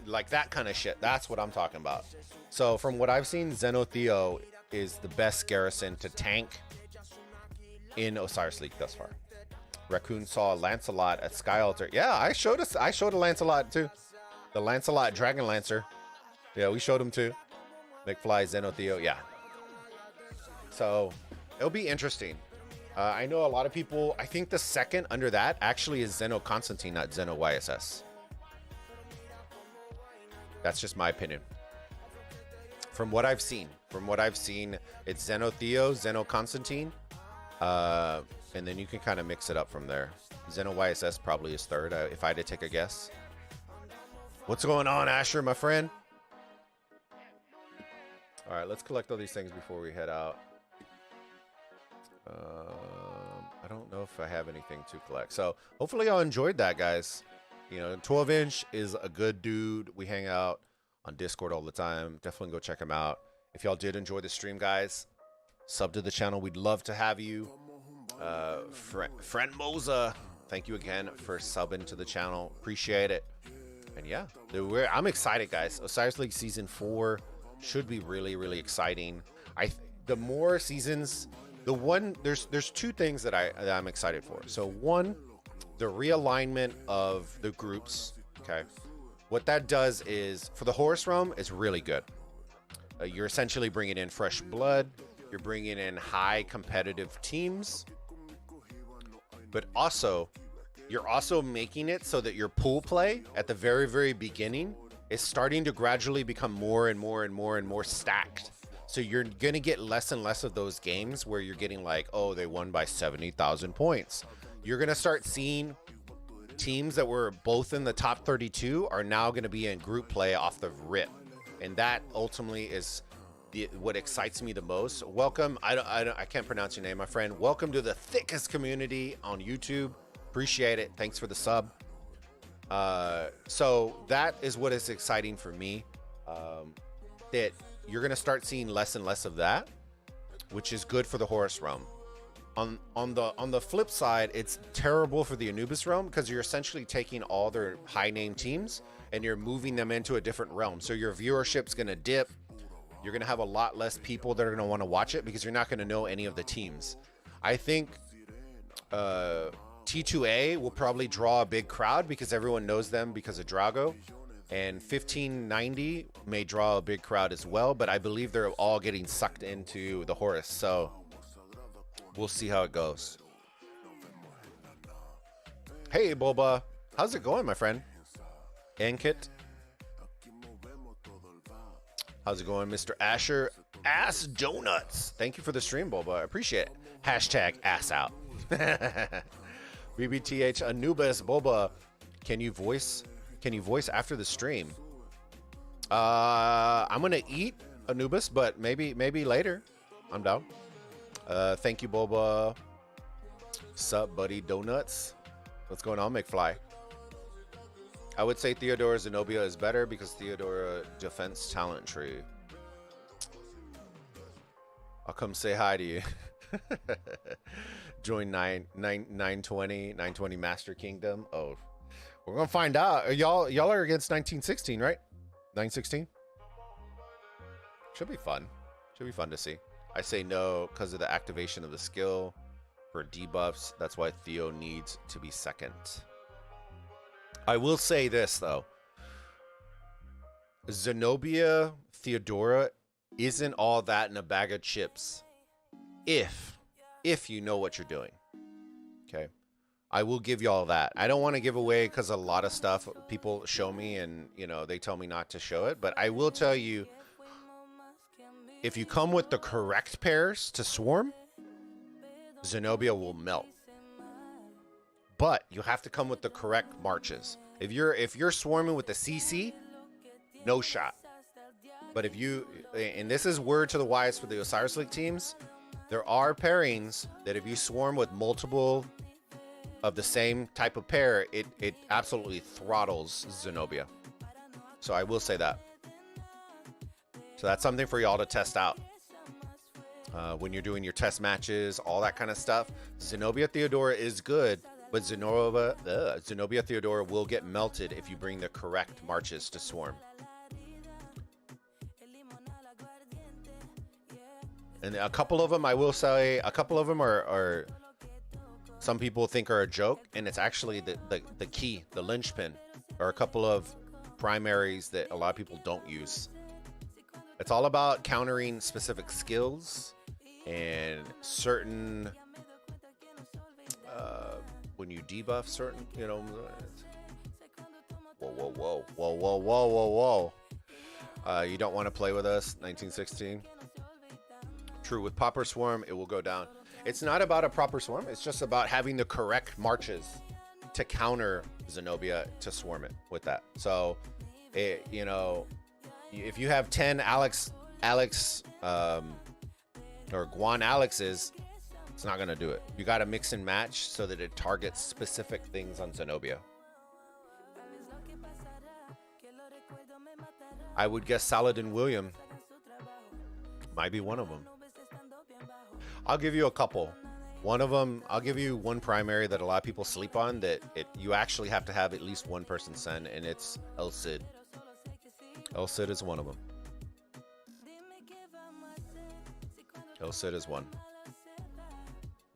like that kind of shit. That's what I'm talking about. So from what I've seen, Zeno Theo is the best garrison to tank in Osiris League thus far. Raccoon saw Lancelot at Sky Altar. Yeah, I showed a Lancelot too. The Lancelot Dragon Lancer. Yeah, we showed him too. McFly, Zeno Theo. Yeah. So it'll be interesting. I know a lot of people. I think the second under that actually is Zeno Constantine, not Zeno YSS. That's just my opinion. From what I've seen, it's Zeno Theo, Zeno Constantine, and then you can kind of mix it up from there. Zeno YSS probably is third, if I had to take a guess. What's going on, Asher, my friend? All right, let's collect all these things before we head out. I don't know if I have anything to collect. So hopefully y'all enjoyed that, guys. You know, 12inch is a good dude. We hang out on Discord all the time. Definitely go check him out. If y'all did enjoy the stream, guys, sub to the channel. We'd love to have you. Friend Moza, thank you again for subbing to the channel. Appreciate it. And yeah, I'm excited, guys. Osiris League Season 4 should be really, really exciting. The more seasons, there's two things that I'm excited for. So one, the realignment of the groups. Okay, what that does is for the Horus Realm, it's really good. You're essentially bringing in fresh blood. You're bringing in high competitive teams, but also you're also making it so that your pool play at the very, very beginning is starting to gradually become more and more and more and more stacked. So you're going to get less and less of those games where you're getting like, oh, they won by 70,000 points. You're going to start seeing teams that were both in the top 32 are now going to be in group play off the rip. And that ultimately is what excites me the most. Welcome. I can't pronounce your name, my friend. Welcome to the thickest community on YouTube. Appreciate it. Thanks for the sub. So that is what is exciting for me. That you're going to start seeing less and less of that, which is good for the Horus Realm. On the flip side, it's terrible for the Anubis Realm because you're essentially taking all their high name teams and you're moving them into a different realm. So your viewership's going to dip. You're going to have a lot less people that are going to want to watch it because you're not going to know any of the teams. I think T2A will probably draw a big crowd because everyone knows them because of Drago. And 1590 may draw a big crowd as well, but I believe they're all getting sucked into the Horus. So we'll see how it goes. Hey, Bulba. How's it going, my friend? Ankit. How's it going, Mr. Asher? Ass Donuts. Thank you for the stream, Bulba. I appreciate it. Hashtag ass out. BBTH Anubis. Bulba, can you voice after the stream? I'm gonna eat Anubis, but maybe later. I'm down. Thank you, Bulba. Sup, buddy? Donuts. What's going on, McFly? I would say Theodora Zenobia is better because Theodora defense talent tree. I'll come say hi to you. Join 920 Master Kingdom. Oh, we're gonna find out. Y'all are against 1916, right? 916. Should be fun. Should be fun to see. I say no because of the activation of the skill for debuffs. That's why Theo needs to be second. I will say this though. Zenobia Theodora isn't all that in a bag of chips if you know what you're doing. Okay, I will give y'all that. I don't want to give away because a lot of stuff people show me and they tell me not to show it, but I will tell you, if you come with the correct pairs to swarm, Zenobia will melt. But you have to come with the correct marches. If you're swarming with the CC, no shot. But if you, and this is word to the wise for the Osiris League teams, there are pairings that if you swarm with multiple of the same type of pair, it absolutely throttles Zenobia. So I will say that. So that's something for y'all to test out. When you're doing your test matches, all that kind of stuff. Zenobia Theodora is good, but Zenobia Theodora will get melted if you bring the correct marches to swarm. And a couple of them, I will say, a couple of them are some people think are a joke, and it's actually the key, the linchpin, or a couple of primaries that a lot of people don't use. It's all about countering specific skills and certain when you debuff certain, whoa. You don't want to play with us, 1916. True, with Proper Swarm, it will go down. It's not about a proper swarm. It's just about having the correct marches to counter Zenobia to swarm it with that. So, you know, if you have 10 Alex, or Guan Alexes, it's not going to do it. You got to mix and match so that it targets specific things on Zenobia. I would guess Saladin William might be one of them. I'll give you a couple. One of them, I'll give you one primary that a lot of people sleep on that you actually have to have at least one person send, and it's El Cid. El Cid is one of them. El Cid is one.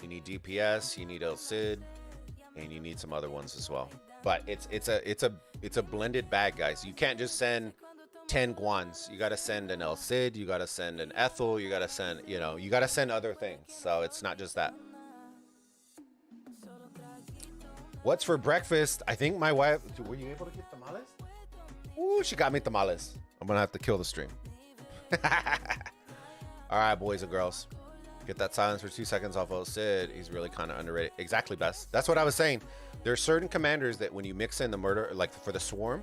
You need DPS, you need El Cid, and you need some other ones as well. But it's a blended bag, guys. You can't just send 10 Guans. You got to send an El Cid, you got to send an Ethel, you got to send, you know, you got to send other things. So it's not just that. What's for breakfast? I think my wife, were you able to get tamales? Ooh, she got me tamales. I'm going to have to kill the stream. All right, boys and girls. Get that silence for 2 seconds off El Cid. He's really kind of underrated. Exactly, Best. That's what I was saying. There are certain commanders that when you mix in the murder, like for the swarm,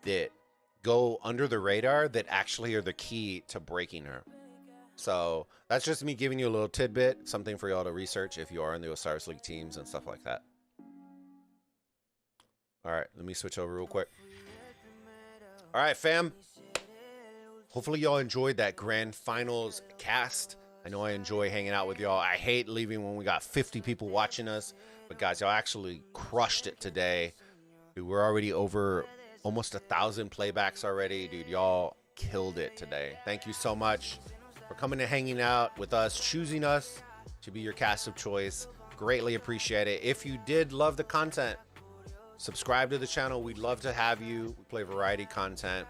that go under the radar that actually are the key to breaking her. So that's just me giving you a little tidbit, something for y'all to research if you are in the Osiris League teams and stuff like that. All right, let me switch over real quick. All right, fam. Hopefully y'all enjoyed that grand finals cast. I know I enjoy hanging out with y'all. I hate leaving when we got 50 people watching us, but guys, y'all actually crushed it today. Dude, we're already over almost 1,000 playbacks already. Dude, y'all killed it today. Thank you so much for coming and hanging out with us, choosing us to be your cast of choice. Greatly appreciate it. If you did love the content, subscribe to the channel. We'd love to have you. We play variety content.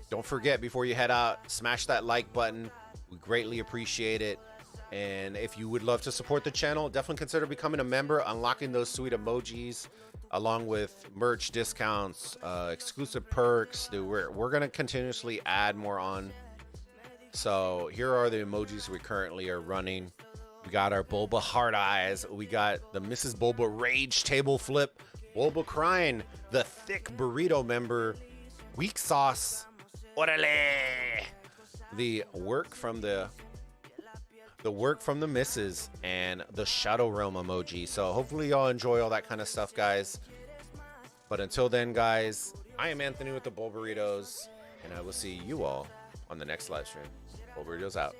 Don't forget, before you head out, smash that like button. We greatly appreciate it. And if you would love to support the channel, definitely consider becoming a member, unlocking those sweet emojis, along with merch discounts, exclusive perks. Dude, we're going to continuously add more on. So here are the emojis we currently are running. We got our Bulba heart eyes. We got the Mrs. Bulba rage table flip. Bulba crying. The thick burrito member. Weak sauce. Orale. The work from the misses, and the shadow realm emoji. So hopefully y'all enjoy all that kind of stuff, guys. But until then, guys, I am Anthony with the Bulbaritos, and I will see you all on the next live stream. Bulbaritos out.